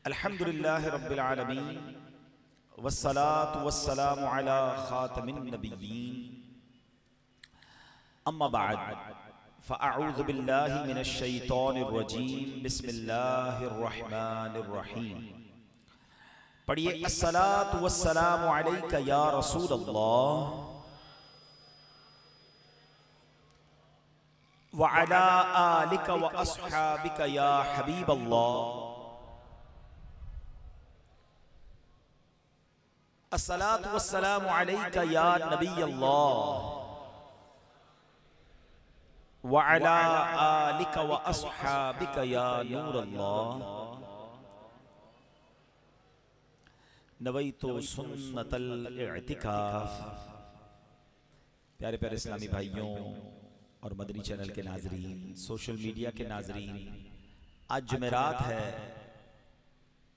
अल्हम्दुलिल्लाहि रब्बिल आलमीन वस्सलातु वस्सलामु अला खातमिन नबिय्यीन अम्मा बाद फ़अऊज़ु बिल्लाहि मिनश शैतानिर रजीम बिस्मिल्लाहिर रहमानिर रहीम। पढ़िए अस्सलातु वस्सलामु अलैका या रसूलल्लाह व अला आलिका व अस्हाबिका या हबीबल्लाह। अस्सलातु वस्सलामु अलैका या नबियल्लाह व अला आलिका व अस्हाबिका या नूरल्लाह। नवैतु सुन्नतल इअ्तिकाफ। प्यारे प्यारे इस्लामी भाइयों और मदनी चैनल के नाजरीन, सोशल मीडिया के नाजरीन, आज जुमेरात है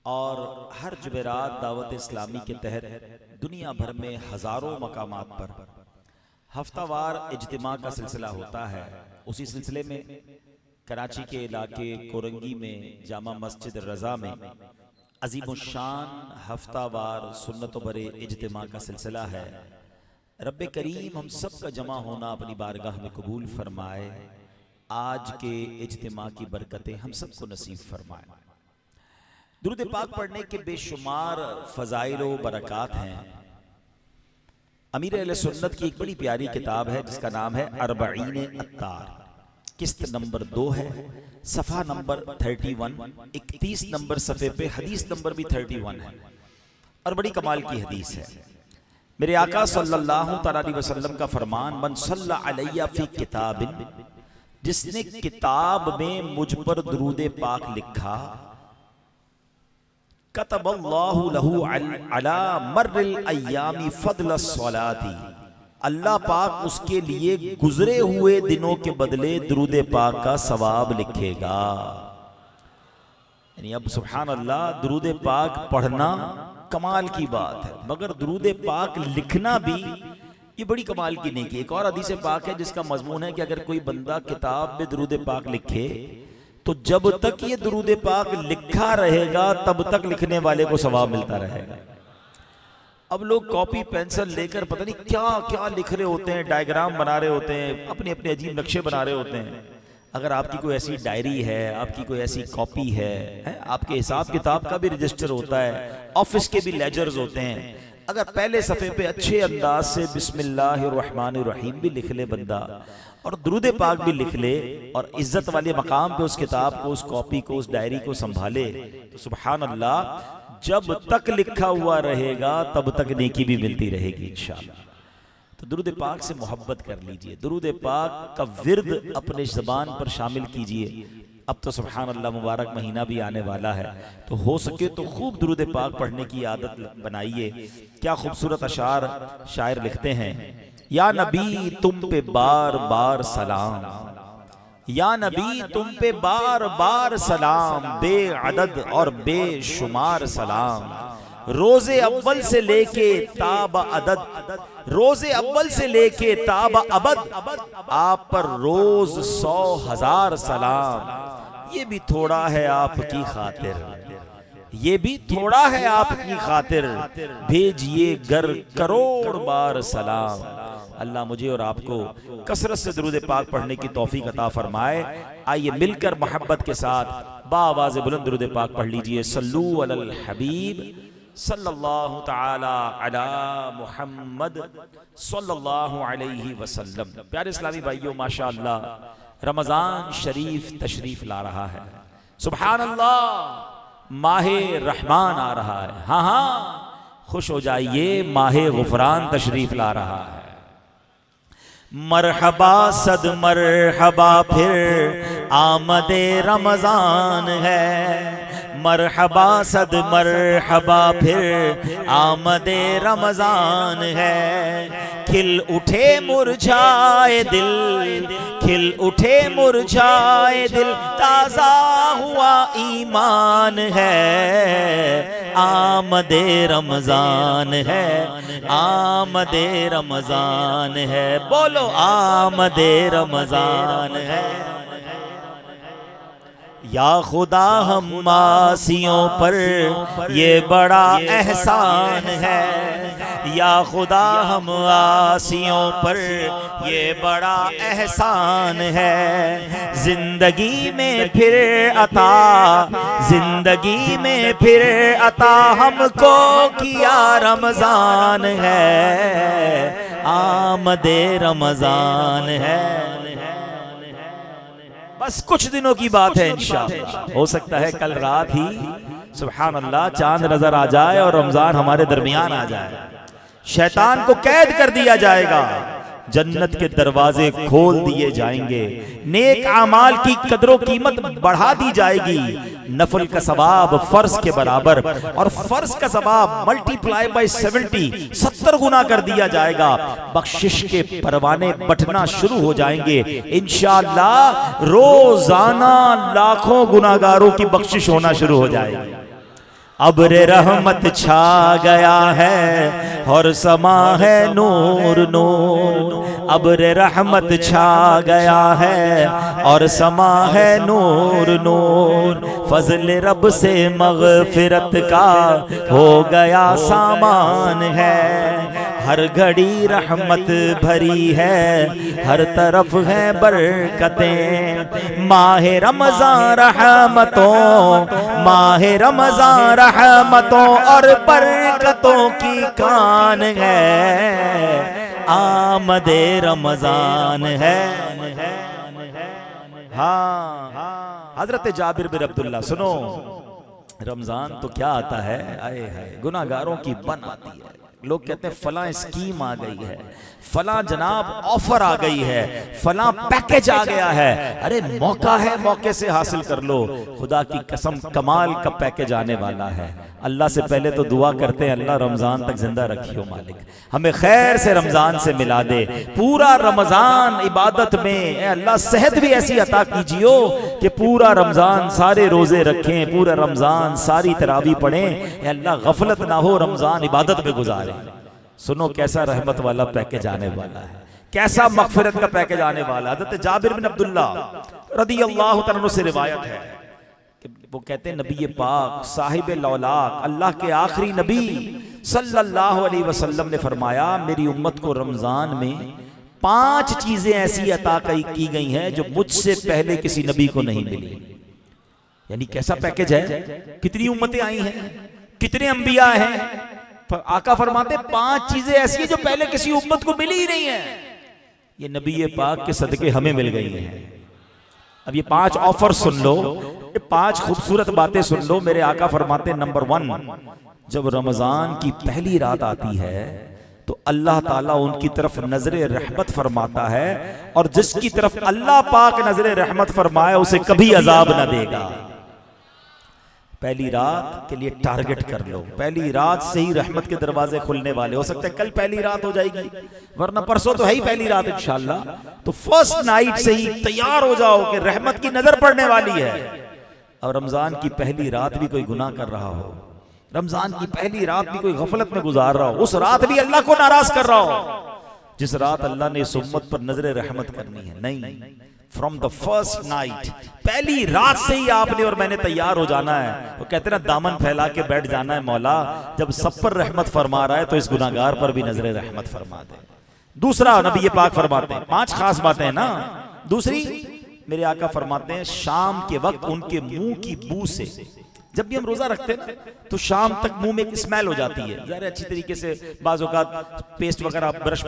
और हर जुमेरात दावत इस्लामी के तहत दुनिया भर में हज़ारों मकामात पर हफ्तावार इज्तिमा का सिलसिला होता है। उसी सिलसिले में कराची के इलाके कोरंगी में जामा मस्जिद रज़ा में अज़ीमुश्शान हफ्तावार सुन्नत भरे इज्तिमा का सिलसिला है। रब्बे करीम हम सब का जमा होना अपनी बारगाह में कबूल फरमाए। आज के इज्तिमा की बरकतें हम सबको नसीब फरमाए। दुरूद पाक पढ़ने के बेशुमार फ़ज़ाइल व बरक़ात हैं। अमीर अहले सुन्नत की एक बड़ी प्यारी किताब है जिसका नाम है अर्बईन अत्तार। किस्त नंबर 2 है, सफ़ा नंबर 31, 31 नंबर सफ़े पे हदीस नंबर भी 31 है और बड़ी कमाल की हदीस है। मेरे आका सल्लल्लाहु अलैहि वसल्लम का फरमान, मन सल्ला अलैया फी किताबिन, जिसने किताब में मुझ पर दुरूद पाक लिखा, कतबल्लाहु लहू अला मर्रिल अय्यामी फद्ल सलाती, अल्लाह पाक उसके लिए गुजरे हुए दिनों के बदले दुरूद पाक का सवाब लिखेगा। यानी अब सुभान अल्लाह, दुरूद पाक पढ़ना कमाल की बात है, मगर दुरूद पाक लिखना भी ये बड़ी कमाल की नेकी। एक और हदीस पाक है जिसका मजमून है कि अगर कोई बंदा किताब में दुरूद पाक लिखे तो जब तक ये दुरूद पाक लिखा रहेगा तब तक लिखने वाले को सवाब मिलता रहेगा। अब लोग कॉपी पेंसिल लेकर पता नहीं क्या क्या लिख रहे होते हैं, डायग्राम बना रहे होते हैं, अपने अपने अजीब नक्शे बना रहे होते हैं। अगर आपकी कोई ऐसी डायरी है, आपकी कोई ऐसी कॉपी है, आपके हिसाब किताब का भी रजिस्टर होता है, ऑफिस के भी लेजर्स होते हैं, अगर पहले सफ़े पे अच्छे अंदाज से बिस्मिल्लाहिर्रहमानिर्रहीम भी लिख ले बंदा और दुरूद पाक भी लिख ले और इज्जत वाले मकाम पे उस किताब को, उस कॉपी को, उस डायरी को संभाले तो सुभान अल्लाह, जब तक लिखा हुआ रहेगा तब तक नेकी भी मिलती रहेगी इंशाअल्लाह। तो दुरूद पाक से मोहब्बत कर लीजिए, दुरूद पाक का विर्द अपने ज़बान पर शामिल कीजिए। अब तो सुभान अल्लाह मुबारक महीना भी आने वाला है, तो हो सके तो खूब दुरूद पाक पढ़ने की आदत बनाइए। क्या खूबसूरत अशार शायर लिखते हैं, या नबी तुम पे बार बार सलाम, या नबी तुम पे बार बार सलाम, बेअदद और बेशुमार सलाम, रोजे अव्वल से लेके ताबा अदद, रोजे अव्वल से लेके ताबा अबद, आप पर रोज 100,000 सलाम। ये भी थोड़ा है आपकी खातिर, ये भी थोड़ा है आपकी खातिर, भेजिए घर करोड़ बार सलाम। अल्लाह मुझे और आपको कसरत से दुरूद पाक पढ़ने की तौफीक अता फरमाए। आइए मिलकर मोहब्बत के साथ बाआवाज़ बुलंद दुरूद पाक पढ़ लीजिए। सल्लू अलल हबीब सल्लल्लाहु ताला अला मुहम्मद सल्लल्लाहु अलैहि वसल्लम। प्यारे इस्लामी भाइयों, माशाअल्लाह रमज़ान शरीफ तशरीफ ला रहा है। सुभान अल्लाह, माहे रहमान आ रहा है। हाँ हाँ, खुश हो जाइए, माहे गुफरान तशरीफ ला रहा है। मरहबा सद मरहबा फिर आमदे रमज़ान है, मरहबा सद मरहबा फिर आमदे रमज़ान है। खिल उठे मुरझाए दिल, खिल उठे मुरझाए दिल, ताज़ा हुआ ईमान है। आमदे रमज़ान है, आमदे रमज़ान है, बोलो आमदे रमज़ान है। या खुदा हम मासियों पर ये बड़ा एहसान है, या खुदा हम आसियों पर ये बड़ा एहसान है। जिंदगी में फिर अता, जिंदगी में फिर अता हमको किया रमजान है, आमदे रमजान है। बस कुछ दिनों की बात है इंशाअल्लाह, हो सकता है कल रात ही सुभान अल्लाह चांद नजर आ जाए और रमजान हमारे दरमियान आ जाए। शैतान को कैद कर दिया जाएगा, जन्नत के दरवाजे खोल दिए जाएंगे, नेक आमाल की कदरों कीमत बढ़ा दी जाएगी, नफल का सवाब फर्ज के बराबर और फर्ज का सवाब मल्टीप्लाई बाय 70 गुना कर दिया जाएगा। बख्शिश के परवाने बटना शुरू हो जाएंगे इंशाअल्लाह। रोजाना लाखों गुनाहगारों की बख्शिश होना शुरू हो जाएगी। अब्र रहमत छा गया है और समा है नूर नूर, अब्र रहमत छा गया है और समा है नूर नूर। फजल रब से मगफिरत का हो गया सामान है, हर घड़ी रहमत भरी है, हर तरफ है बरकतें। माहे रमजान रहमतों, माहे रमजान रहमतों और बरकतों की कान है, आमदे रमजान है। हाँ, हजरत जाबिर बिन अब्दुल्लाह, सुनो रमजान तो क्या आता है, आए है गुनाहगारों की बन आती है। लोग कहते हैं फलां स्कीम आ गई है, फलां जनाब ऑफर आ गई है, फलां पैकेज आ गया है। अरे मौका है, मौके से हासिल कर लो। खुदा की कसम कमाल का पैकेज आने वाला है। अल्लाह से पहले तो दुआ करते हैं, अल्लाह रमजान तक जिंदा रखियो मालिक, हमें खैर से रमजान से मिला दे। पूरा रमजान इबादत में अल्लाह सेहत भी ऐसी अता कीजियो कि पूरा रमजान सारे रोजे रखें, पूरा रमजान सारी तरावी पढ़ें। अल्लाह गफलत ना हो, रमजान इबादत में गुजारे। सुनो कैसा रहमत वाला पैकेज आने वाला है, कैसा मगफिरत का पैकेज आने वाला है। हज़रत जाबिर बिन अब्दुल्लाह रदियल्लाहु तआला अन्हु से रिवायत है कि वो कहते हैं नबी पाक साहिब लौलाक अल्लाह के आखिरी नबी सल्लल्लाहु अलैहि वसल्लम ने फरमाया, मेरी उम्मत को रमजान में 5 चीजें ऐसी अता की गई हैं जो मुझसे पहले किसी नबी को नहीं मिली। यानी कैसा पैकेज है, कितनी उम्मतें आई हैं, कितने अंबिया हैं। आका फरमाते 5 चीजें ऐसी हैं जो पहले किसी उम्मत को मिली ही नहीं है, ये नबी पाक के सदके हमें मिल गई हैं। अब ये 5 ऑफर सुन लो, ये 5 खूबसूरत बातें सुन लो। मेरे आका फरमाते नंबर 1, जब रमजान की पहली रात आती है तो अल्लाह ताला उनकी तरफ नजरे रहमत फरमाता है, और जिसकी तरफ अल्लाह पाक नजरे रहमत फरमाए उसे कभी अजाब ना देगा। पहली रात के लिए टारगेट कर लो, पहली रात से ही रहमत के दरवाजे खुलने वाले। हो सकता है कल पहली रात हो जाएगी, वरना परसों तो है ही पहली रात इंशाअल्लाह। तो फर्स्ट नाइट से ही तैयार हो जाओ कि रहमत की नजर पड़ने वाली है। और रमजान की पहली रात भी कोई गुनाह कर रहा हो, रमजान की पहली रात भी कोई गफलत में गुजार रहा हो, उस रात भी अल्लाह को नाराज कर रहा हो जिस रात अल्लाह ने इस उम्मत पर नजरे रहमत करनी है। नहीं, फ्रॉम द फर्स्ट नाइट, पहली रात से ही आपने और मैंने तैयार हो जाना है। वो कहते ना दामन फैला के बैठ जाना है, मौला जब सब पर रहमत फरमा रहा है तो इस गुनाहगार पर भी नजरे रहमत फरमा दे। दूसरा नबी पाक फरमाते हैं, 5 खास बातें हैं ना। दूसरी मेरे आका फरमाते हैं शाम के वक्त उनके मुंह की बू से, जब भी हम रोजा रखते हैं तो शाम तक मुंह में एक स्मेल हो जाती है। ज़रा अच्छी तरीके से बाज़ औक़ात पेस्ट वगैरह, ब्रश,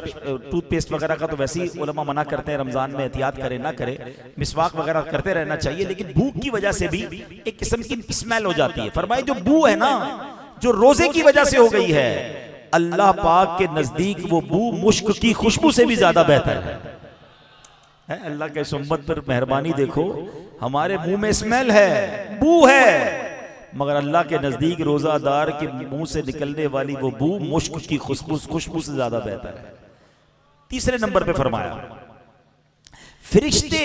टूथपेस्ट वगैरह का तो वैसे ही उलमा मना करते हैं, रमजान में एहतियात करें ना करें, मिसवाक वगैरह करते रहना चाहिए, लेकिन भूख की वजह से भी एक किस्म की स्मेल हो जाती है। फरमाए जो बू है ना, जो रोजे की वजह से हो गई है, अल्लाह पाक के नजदीक वो बू मुश्क की खुशबू से भी ज्यादा बेहतर है। अल्लाह के इस उम्मत पर मेहरबानी देखो, हमारे मुंह में स्मेल है, बू है, मगर अल्लाह के नजदीक रोजादार के मुंह से निकलने वाली वो बू मुश्क की खुशबू से ज्यादा बेहतर है। तीसरे नंबर पे फरमाया फरिश्ते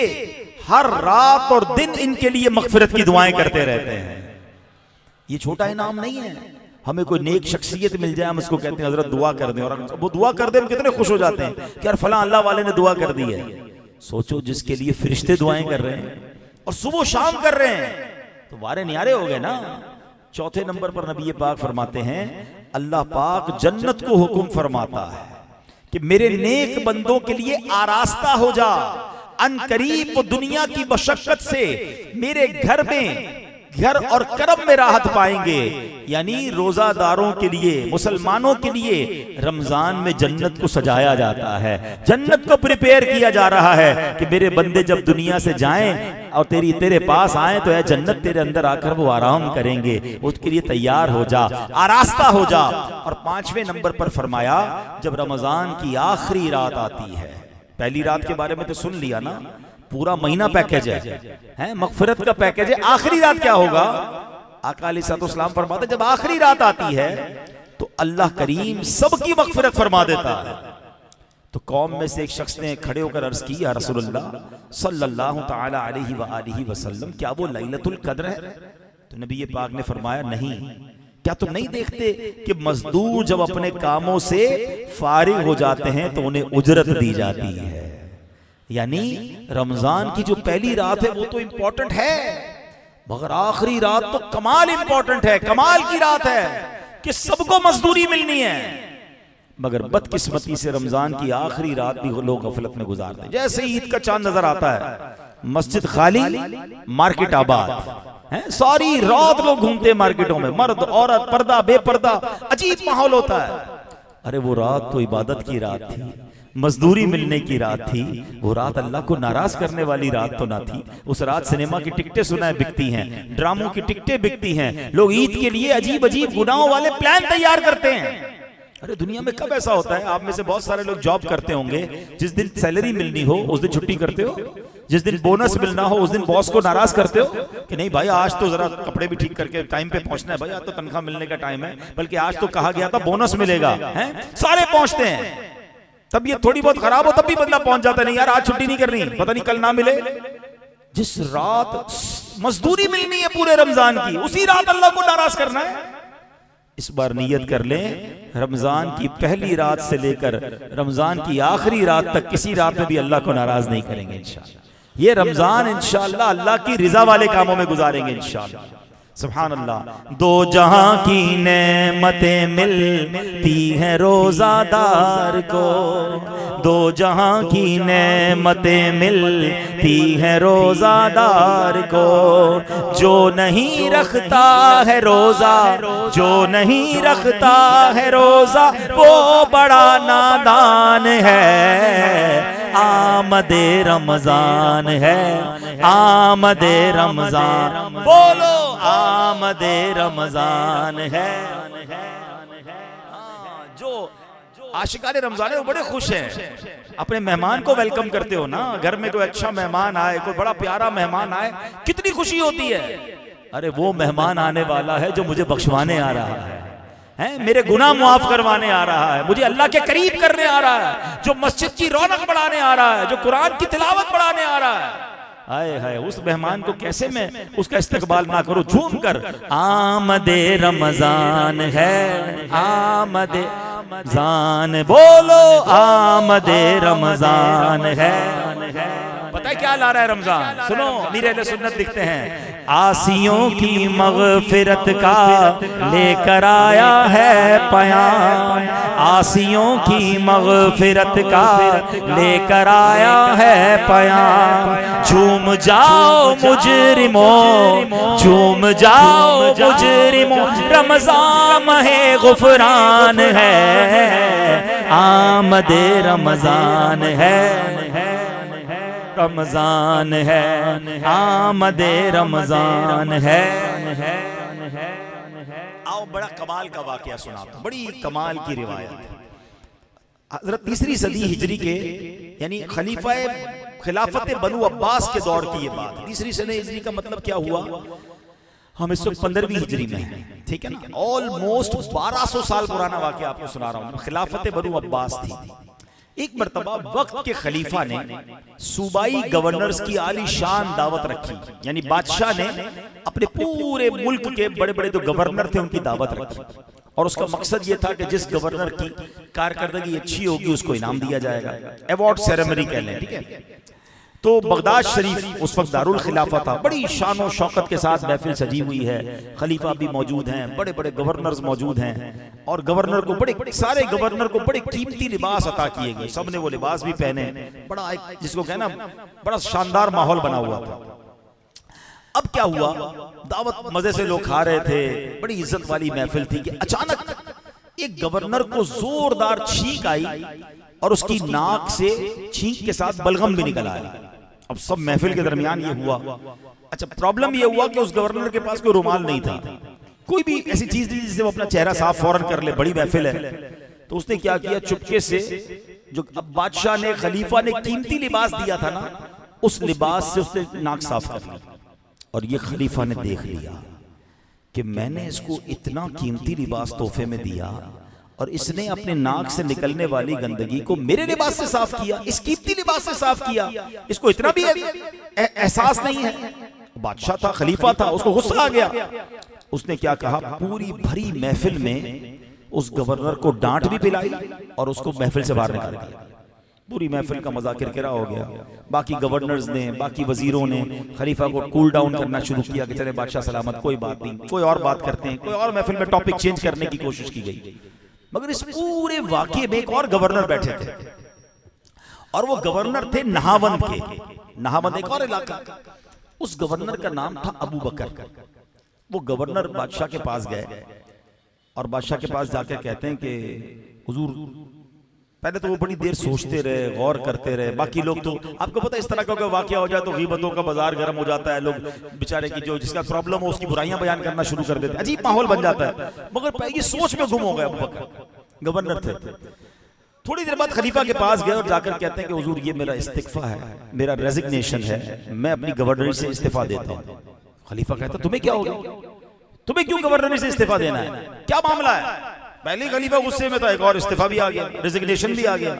हर रात और दिन इनके लिए मगफिरत की दुआएं करते रहते हैं। ये छोटा इनाम नहीं है, हमें कोई नेक शख्सियत मिल जाए हम उसको कहते हैं हजरत दुआ कर दें, और वो दुआ कर दे हम कितने खुश हो जाते हैं कि यार फला अल्लाह वाले ने दुआ कर दी है। सोचो जिसके लिए फरिश्ते दुआएं कर रहे हैं और सुबह शाम कर रहे हैं, तो वारे न्यारे हो गए ना। चौथे नंबर पर नबी पाक फरमाते हैं, अल्लाह पाक जन्नत को हुक्म फरमाता है कि मेरे नेक बंदों के लिए आरास्ता हो जा, अनकरीब वो दुनिया की मशक्कत से मेरे घर में, घर और करम में राहत पाएंगे। यानी रोजादारों के लिए, मुसलमानों के लिए रमजान में जन्नत को सजाया जाता है, जन्नत को प्रिपेयर किया जा रहा है कि मेरे बंदे जब दुनिया से जाएं और तेरे पास आए तो यह जन्नत तेरे अंदर आकर वो आराम करेंगे, उसके लिए तैयार हो जा, आरास्ता हो जा। और पांचवें नंबर पर फरमाया, जब रमजान की आखिरी रात आती है, पहली रात के बारे में तो सुन लिया ना, पूरा महीना पैकेज है, मगफिरत का पैकेज है। आखिरी रात क्या होगा? आका अलैहिस्सलाम फरमाते, जब आखिरी रात आती है तो अल्लाह करीम सबकी मगफिरत फरमा देता है। तो कौम में से एक शख्स ने खड़े होकर अर्ज की, या रसूलल्लाह सल्लल्लाहु तआला अलैहि वसल्लम, क्या वो लैलतुल कद्र है? तो नबी पाक ने फरमाया, नहीं। क्या तुम नहीं देखते कि मजदूर जब अपने कामों से फारिग हो जाते हैं तो उन्हें उजरत दी जाती है। यानी रमजान की जो पहली रात है वो तो इंपॉर्टेंट है, मगर आखिरी रात तो कमाल इंपॉर्टेंट है, कमाल की रात है कि सबको मजदूरी मिलनी है। मगर बदकिस्मती से रमजान की आखिरी रात भी लोग गफलत में गुजारते हैं। जैसे ईद का चांद नजर आता है, मस्जिद खाली, मार्केट आबाद है, सारी रात लोग घूमते हैं मार्केटों में, मर्द औरत, पर्दा बेपर्दा, अजीब माहौल होता है। अरे वो रात तो इबादत की रात थी, मजदूरी मिलने की रात थी, वो रात अल्लाह को नाराज करने वाली रात तो ना थी। उस रात सिनेमा की टिकटें सुनाए बिकती हैं, ड्रामों की टिकटें बिकती हैं, लोग ईद के लिए अजीब अजीब गुनाहों वाले प्लान तैयार करते हैं। अरे दुनिया में कब ऐसा होता है? आप में से बहुत सारे लोग जॉब करते होंगे, जिस दिन सैलरी मिलनी हो उस दिन छुट्टी करते हो, जिस दिन बोनस मिलना हो उस दिन बॉस को नाराज करते हो कि नहीं भाई आज तो जरा कपड़े भी ठीक करके टाइम पे पहुंचना है, भाई आज तो तनख्वाह मिलने का टाइम है, बल्कि आज तो कहा गया था बोनस मिलेगा, हैं? सारे पहुंचते हैं। तब ये थोड़ी बहुत खराब हो तब भी बंदा पहुंच जाता है, नहीं यार आज छुट्टी नहीं करनी, पता नहीं कल ना मिले। जिस रात मजदूरी मिलनी है पूरे रमजान की, उसी रात अल्लाह को नाराज करना है। इस बार नियत कर लें, रमजान की पहली रात से लेकर रमजान की आखिरी रात तक किसी रात में भी अल्लाह को नाराज नहीं करेंगे इंशाअल्लाह। ये रमजान इंशाअल्लाह अल्लाह की रिजा वाले कामों में गुजारेंगे इंशाअल्लाह। सुभान अल्लाह। दो जहां की नेमतें मिलती हैं रोजादार को, दो जहां की नेमतें मिलती हैं रोजादार को, जो नहीं रखता है रोजा, जो नहीं रखता है रोजा वो बड़ा नादान है। आमदे रमजान है, आमदे रमजान, बोलो आमदे रमजान है। जो आशिकाने रमजान है वो बड़े खुश हैं, अपने मेहमान को वेलकम करते हो ना, घर में कोई अच्छा मेहमान आए, कोई बड़ा प्यारा मेहमान आए, कितनी खुशी होती है। अरे वो मेहमान आने वाला है जो मुझे बख्शवाने आ रहा है, मेरे गुनाह मुआफ करवाने आ रहा है, मुझे अल्लाह के करीब करने आ रहा है, जो मस्जिद की रौनक बढ़ाने आ रहा है, जो कुरान की तिलावत बढ़ाने आ रहा है। हाय हाय, उस मेहमान को कैसे मैं उसका इस्तकबाल ना करूं झूम कर। आमदे रमजान है, आमदे रमजान, बोलो आमदे रमजान है। पता है क्या ला रहा है रमजान? सुनो, मीर अहले सुन्नत लिखते हैं, आसियों की मगफिरत का लेकर आया है पयाम, आसियों की मगफिरत का लेकर आया है पयाम। झूम जाओ मुजरिमों, झूम जाओ मुजरिमों, रमजान महे गुफरान है, आमदे रमजान है, रमजान है, आमदे रमजान है। आओ बड़ा कमाल का वाकया सुनाता हूं, बड़ी कमाल की रिवायत। हजरत तीसरी सदी हिजरी के यानी खिलाफत बनु अब्बास के दौर की ये बात। तीसरी सदी हिजरी का मतलब क्या हुआ? हम इस वक्त 15वीं हिजरी में हैं, ठीक है ना। ऑलमोस्ट 1200 साल पुराना वाकया आपको सुना रहा हूं। खिलाफत बनु अब्बास थी। एक मर्तबा वक्त के खलीफा ने सूबाई गवर्नर्स की आलीशान दावत रखी, यानी बादशाह ने अपने पूरे मुल्क के बड़े बड़े जो गवर्नर थे उनकी दावत रखी, और उसका मकसद ये था कि जिस गवर्नर की कारकर्दगी अच्छी होगी उसको इनाम दिया जाएगा, अवार्ड सेरेमनी कह लें, ठीक है। तो बगदाद शरीफ उस वक्त दारुल खिलाफा था, बड़ी शान और शौकत के साथ महफिल सजी हुई है, खलीफा भी मौजूद हैं, बड़े बड़े गवर्नर्स मौजूद हैं, और गवर्नर को बड़े सारे गवर्नर को बड़े कीमती लिबास अता किए गए, सबने वो लिबास भी पहने, बड़ा एक जिसको कहना बड़ा शानदार माहौल बना हुआ था। अब क्या हुआ, दावत मजे से लोग खा रहे थे, बड़ी इज्जत वाली महफिल थी कि अचानक एक गवर्नर को जोरदार छींक आई और उसकी नाक से छींक के साथ बलगम भी निकल आया। अब सब महफिल के दरमियान ये हुआ। अच्छा, प्रॉब्लम ये हुआ कि उस गवर्नर के पास कोई रुमाल नहीं था, कोई भी ऐसी चीज नहीं जिससे वो अपना चेहरा साफ फौरन कर ले, बड़ी महफिल है। तो उसने क्या किया, चुपके से जो अब बादशाह ने खलीफा ने कीमती लिबास दिया था ना, उस लिबास से उसने नाक साफ कर ली। और ये खलीफा ने देख लिया कि मैंने इसको इतना कीमती लिबास तोहफे में दिया और इसने अपने नाक से निकलने वाली गंदगी को मेरे लिबास से साफ किया, इस कीमती लिबास से साफ किया, इसको इतना भी एहसास नहीं है। बादशाह था, खलीफा था, उसको गुस्सा आ गया। उसने क्या कहा, पूरी भरी महफिल में उस गवर्नर को डांट भी पिलाई और उसको महफिल से बाहर निकाल दिया। पूरी महफिल का मजा किरकिरा हो गया। बाकी गवर्नर्स ने, बाकी वजीरों ने खलीफा को कूल डाउन करना शुरू किया कि चले बादशाह सलामत, कोई बात नहीं, कोई और बात करते हैं, कोई और महफिल में टॉपिक चेंज करने की कोशिश की गई। मगर इस पूरे वाकये में एक और गवर्नर बैठे थे और वो गवर्नर थे नहावंद के। नहावंद एक और इलाका, उस गवर्नर का नाम था अबू बकर। वो गवर्नर बादशाह के पास गए और बादशाह के पास जाकर कहते हैं कि हुजूर, पहले तो वो बड़ी देर सोचते रहे, गौर करते रहे। बाकी लोग तो आपको पता है इस तरह का वाकया हो जाए तो गीबतों का बाजार गर्म हो जाता है, लोग बेचारे की जो जिसका प्रॉब्लम हो उसकी बुराइयां बयान करना शुरू कर देते हैं, अजीब माहौल बन जाता है। मगर ये सोच में गुम हो गए। अबू बकर गवर्नर थे। थोड़ी देर बाद खलीफा के पास गए और जाकर कहते हैं कि हुजूर, ये मेरा इस्तीफा है, मेरा रेजिग्नेशन है, मैं अपनी गवर्नरी से इस्तीफा देता हूँ। खलीफा कहता, तुम्हें क्या हो गया, तुम्हें क्यों गवर्नरी से इस्तीफा देना है, क्या मामला है? पहले खलीफा गुस्से में था, एक और इस्तीफा भी आ गया, रेजिग्नेशन भी आ गया।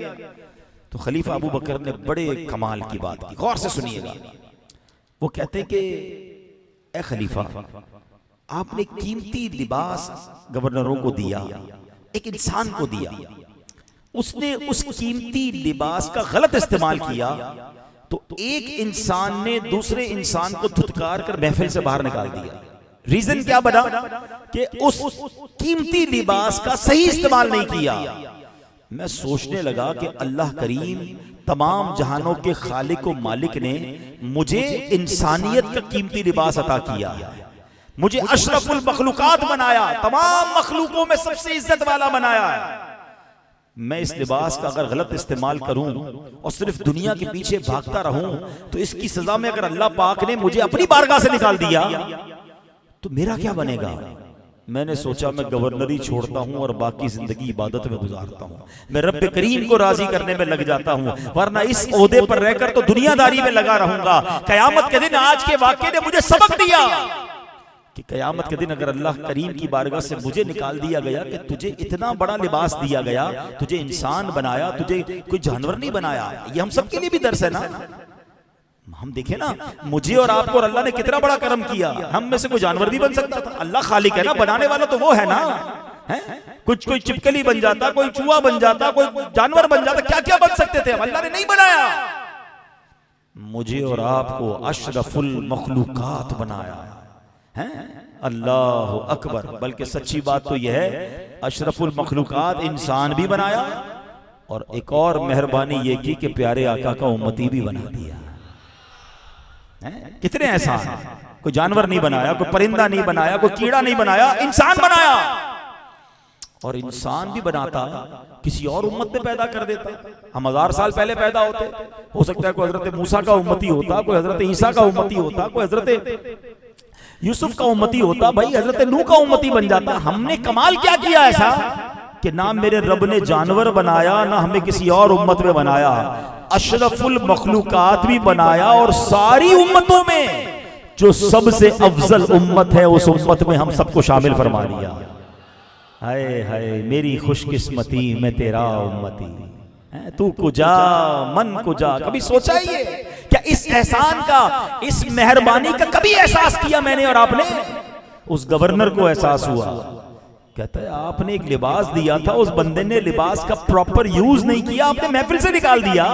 तो खलीफा अबू बकर ने बड़े कमाल की बात की, गौर से सुनिएगा। वो कहते कि ए खलीफा, आपने कीमती लिबास गवर्नरों को दिया, एक इंसान को दिया, उसने उस कीमती लिबास का गलत इस्तेमाल किया तो एक इंसान ने दूसरे इंसान को धुतकार कर महफिल से बाहर निकाल दिया। रीजन क्या बना कि उस कीमती लिबास का सही इस्तेमाल नहीं किया। मैं सोचने लगा कि अल्लाह करीम तमाम जहानों के खालिक व मालिक ने मुझे इंसानियत का कीमती लिबास अता किया, मुझे अशरफुल मखलूकात बनाया, तमाम मखलूकों में सबसे इज्जत वाला बनाया है। मैं इस लिबास का अगर गलत इस्तेमाल करूं और सिर्फ दुनिया के पीछे भागता रहूं तो इसकी सजा में अगर अल्लाह पाक ने मुझे अपनी बारगाह से निकाल दिया तो मेरा क्या बनेगा। मैंने सोचा मैं गवर्नरी छोड़ता हूं और बाकी जिंदगी इबादत में गुजारता हूं, मैं रब करीम को राजी करने में लग जाता हूं, वरना इस ओहदे पर रहकर तो दुनियादारी में लगा रहूंगा। कयामत के दिन आज के वाक़ये ने मुझे सबक दिया कि कयामत के दिन अगर अल्लाह करीम की बारगाह से मुझे निकाल दिया गया कि तुझे इतना बड़ा लिबास दिया गया, तुझे इंसान बनाया, तुझे कोई जानवर नहीं बनाया। ये हम सबके लिए भी दर्स है ना। हम देखें ना, मुझे और आपको अल्लाह ने कितना बड़ा करम किया, हम में से कोई जानवर नहीं बन सकता था। अल्लाह खालिक है ना, बनाने वाला तो वो है ना। है कुछ कोई चिपकली बन जाता, कोई चूहा बन जाता, कोई जानवर बन जाता, क्या क्या बन सकते थे, अल्लाह ने नहीं बनाया। मुझे और आपको अशरफुल मखलूकात बनाया है। अल्लाह अकबर। बल्कि सच्ची बात तो यह है, अशरफुल मखलूकात इंसान भी बनाया और एक और मेहरबानी ये की कि प्यारे आका का उम्मती भी बना दिया। कितने एहसान, कोई जानवर नहीं बनाया, कोई परिंदा नहीं बनाया, कोई कीड़ा नहीं बनाया, इंसान बनाया। और इंसान भी बनाता किसी और उम्मत में पैदा कर देता। हम 1000 साल पहले पैदा होते, हो सकता है कोई हजरत मूसा का उम्मती होता, कोई हजरत ईसा का उम्मती होता, कोई हजरत यूसुफ का उम्मती होता, भाई हजरत नूह का उम्मती बन जाता। हमने कमाल क्या किया ऐसा कि ना मेरे रब ने जानवर बनाया, ना हमें किसी और उम्मत में बनाया, अशरफुल मखलूकात भी बनाया और सारी उम्मतों में जो सबसे अफजल उम्मत है उस उम्मत में हम सबको शामिल फरमा दिया। हाय हाय मेरी खुशकिस्मती मैं तेरा उम्मती, तू कुजा मन कुजा। कभी सोचा ही है क्या इस एहसान का, इस मेहरबानी का कभी एहसास किया मैंने और आपने? उस गवर्नर को एहसास हुआ, कहता है आपने एक लिबास दिया था, उस बंदे ने लिबास का प्रॉपर यूज नहीं किया, आपने महफिल से निकाल दिया।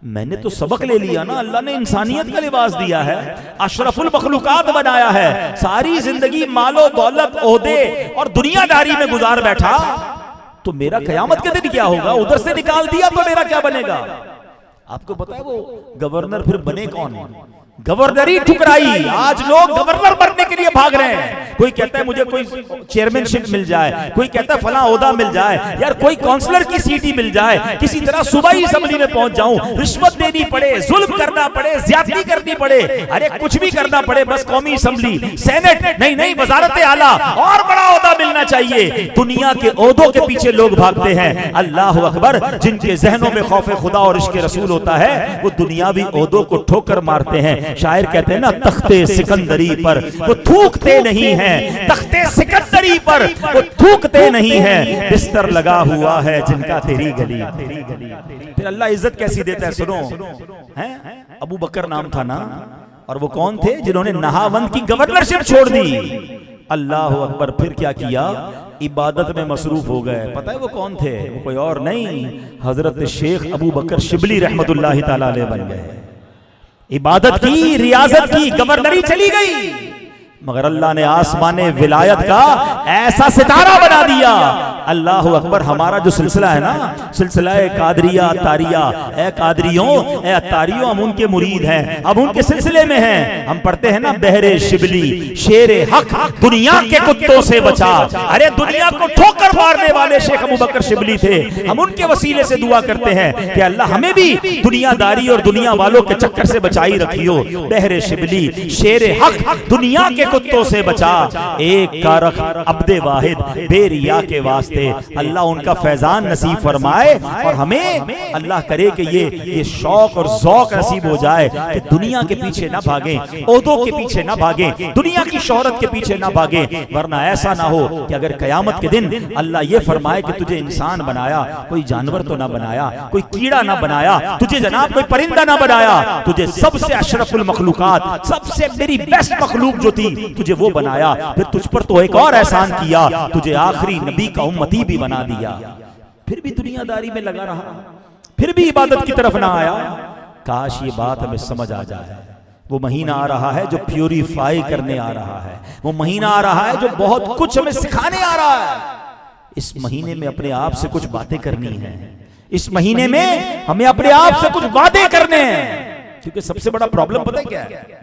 मैंने तो सबक ले लिया ना, अल्लाह ने इंसानियत का लिबास दिया है, अशरफुल मखलूकात बनाया है, सारी जिंदगी मालो दौलत ओहदे और दुनियादारी में गुजार बैठा, तो मेरा कयामत के दिन क्या होगा? उधर से निकाल दिया तो मेरा क्या बनेगा? आपको पता है वो गवर्नर फिर बने कौन? गवर्नरी ठुकराई। आज लोग गवर्नर बनने के लिए भाग रहे हैं। कोई कहता है मुझे कोई चेयरमैनशिप मिल जाए, कोई कहता है फला ओहदा मिल जाए, यार कोई काउंसलर की सीट ही मिल जाए, किसी तरह सूबाई असेंबली में पहुंच जाऊं, रिश्वत देनी पड़े, जुल्म करना पड़े, ज्यादती करनी पड़े, अरे कुछ भी करना पड़े, बस कौमी असेंबली, सेनेट, नहीं नहीं वजारत आला, और बड़ा ओहदा मिलना चाहिए। दुनिया के ओहदों के पीछे लोग भागते हैं। अल्लाह अकबर, जिनके जहनों में खौफ खुदा और इश्क रसूल होता है, वो दुनियावी ओहदों को ठोकर मारते हैं। शायर कहते हैं ना, तख्ते सिकंदरी पर वो थूकते नहीं हैं, तख्ते सिकंदरी पर वो थूकते नहीं हैं, बिस्तर लगा हुआ है जिनका तेरी गली। फिर अल्लाह इज्जत कैसी देता है सुनो, हैं? अबू बकर नाम था ना, और वो कौन थे जिन्होंने नहावंद की गवर्नरशिप छोड़ दी। अल्लाह अकबर, फिर क्या किया? इबादत में मसरूफ हो गए। पता है वो कौन थे? वो कोई और नहीं, हजरत शेख अबू बकर शिबली रहमतुल्लाहि ताला अलैह बन गए। इबादत की, रियाजत की, गवर्नरी चली गई, मगर अल्लाह ने आसमाने विलायत का ऐसा सितारा बना दिया। अल्लाह अकबर। हमारा जो सिलसिला है ना, सिलसिला कादरिया तारिया, ए कादरियों, ए अतारियों, हम उनके मुरीद हैं, अब उनके सिलसिले में हैं। हम पढ़ते हैं ना, बहरे शिबली शेरे हक दुनिया के कुत्तों से बचा। अरे दुनिया को ठोकर मारने वाले शेख अबू बकर शिबली थे। हम उनके वसीले से दुआ करते हैं कि अल्लाह हमें भी दुनियादारी और दुनिया वालों के चक्कर से बचाई रखियो। बहरे शिबली शेरे हक दुनिया के कुत्तों से बचा, एक कारख अब्दे वाहिद बेरिया के वास्ते अल्लाह उनका फैजान नसीब फरमाए, और हमें अल्लाह करे कि ये शौक और ज़ौक़ नसीब हो जाए कि दुनिया के पीछे ना भागें, ओहदों के पीछे ना भागें, दुनिया की शोहरत के पीछे ना भागें। वरना ऐसा ना हो कि अगर कयामत के दिन अल्लाह ये फरमाए कि तुझे इंसान बनाया, कोई जानवर तो ना बनाया, कोई कीड़ा ना बनाया, तुझे जनाब कोई परिंदा ना बनाया, तुझे सबसे अशरफुल मखलूकात, सबसे मेरी बेस्ट मखलूक जो थी, तुझे वो बनाया। फिर तुझ पर तो एक और एहसान किया, तुझे आखिरी नबी का उम्मती भी बना दिया। फिर भी दुनियादारी में लगा रहा, फिर भी इबादत की तरफ ना आया। काश ये बात हमें समझ आ जाए। वो महीना आ रहा है जो प्यूरिफाई करने आ रहा है, वो महीना आ रहा है जो बहुत कुछ हमें सिखाने आ रहा है। इस महीने में अपने आप से कुछ बातें करनी है, इस महीने में हमें अपने आप से कुछ वादे करने हैं। क्योंकि सबसे बड़ा प्रॉब्लम पता है क्या है?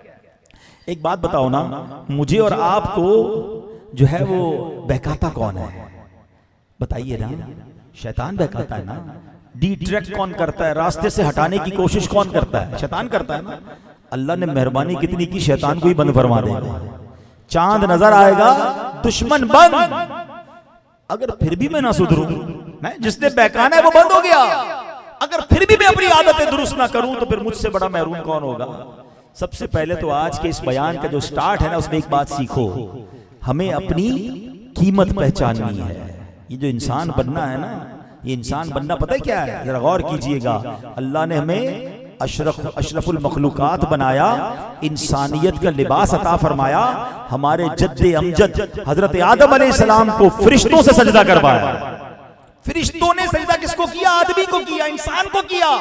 एक बात बताओ ना, मुझे और आपको जो है वो बहकाता कौन है? बताइए ना। शैतान बहकाता है ना। डिट्रैक्ट कौन करता है? रास्ते से हटाने की कोशिश कौन करता है? शैतान करता है ना। अल्लाह ने मेहरबानी कितनी की, शैतान को ही बंद फरमा देगा। चांद नजर आएगा, दुश्मन बंद। अगर फिर भी मैं ना सुधरूं, मैं जिसने बहकाना है वो बंद हो गया, अगर फिर भी मैं अपनी आदतें दुरुस्त ना करूं, तो फिर मुझसे बड़ा महरूम कौन होगा? सबसे पहले तो आज के इस बयान का जो स्टार्ट है ना, उसमें एक बात सीखो, हमें अपनी कीमत पहचाननी है। ये जो इंसान बनना है ना, ये इंसान बनना पता है क्या है? जरा गौर कीजिएगा। अल्लाह ने हमें अशरफुल मखलूकात बनाया, इंसानियत का लिबास अता फरमाया। हमारे जद्दे अमजद हजरत आदम अलैहिस्सलाम को फरिश्तों से सजदा करवाया। फरिश्तों ने सजदा किसको किया? आदमी को किया, इंसान को किया।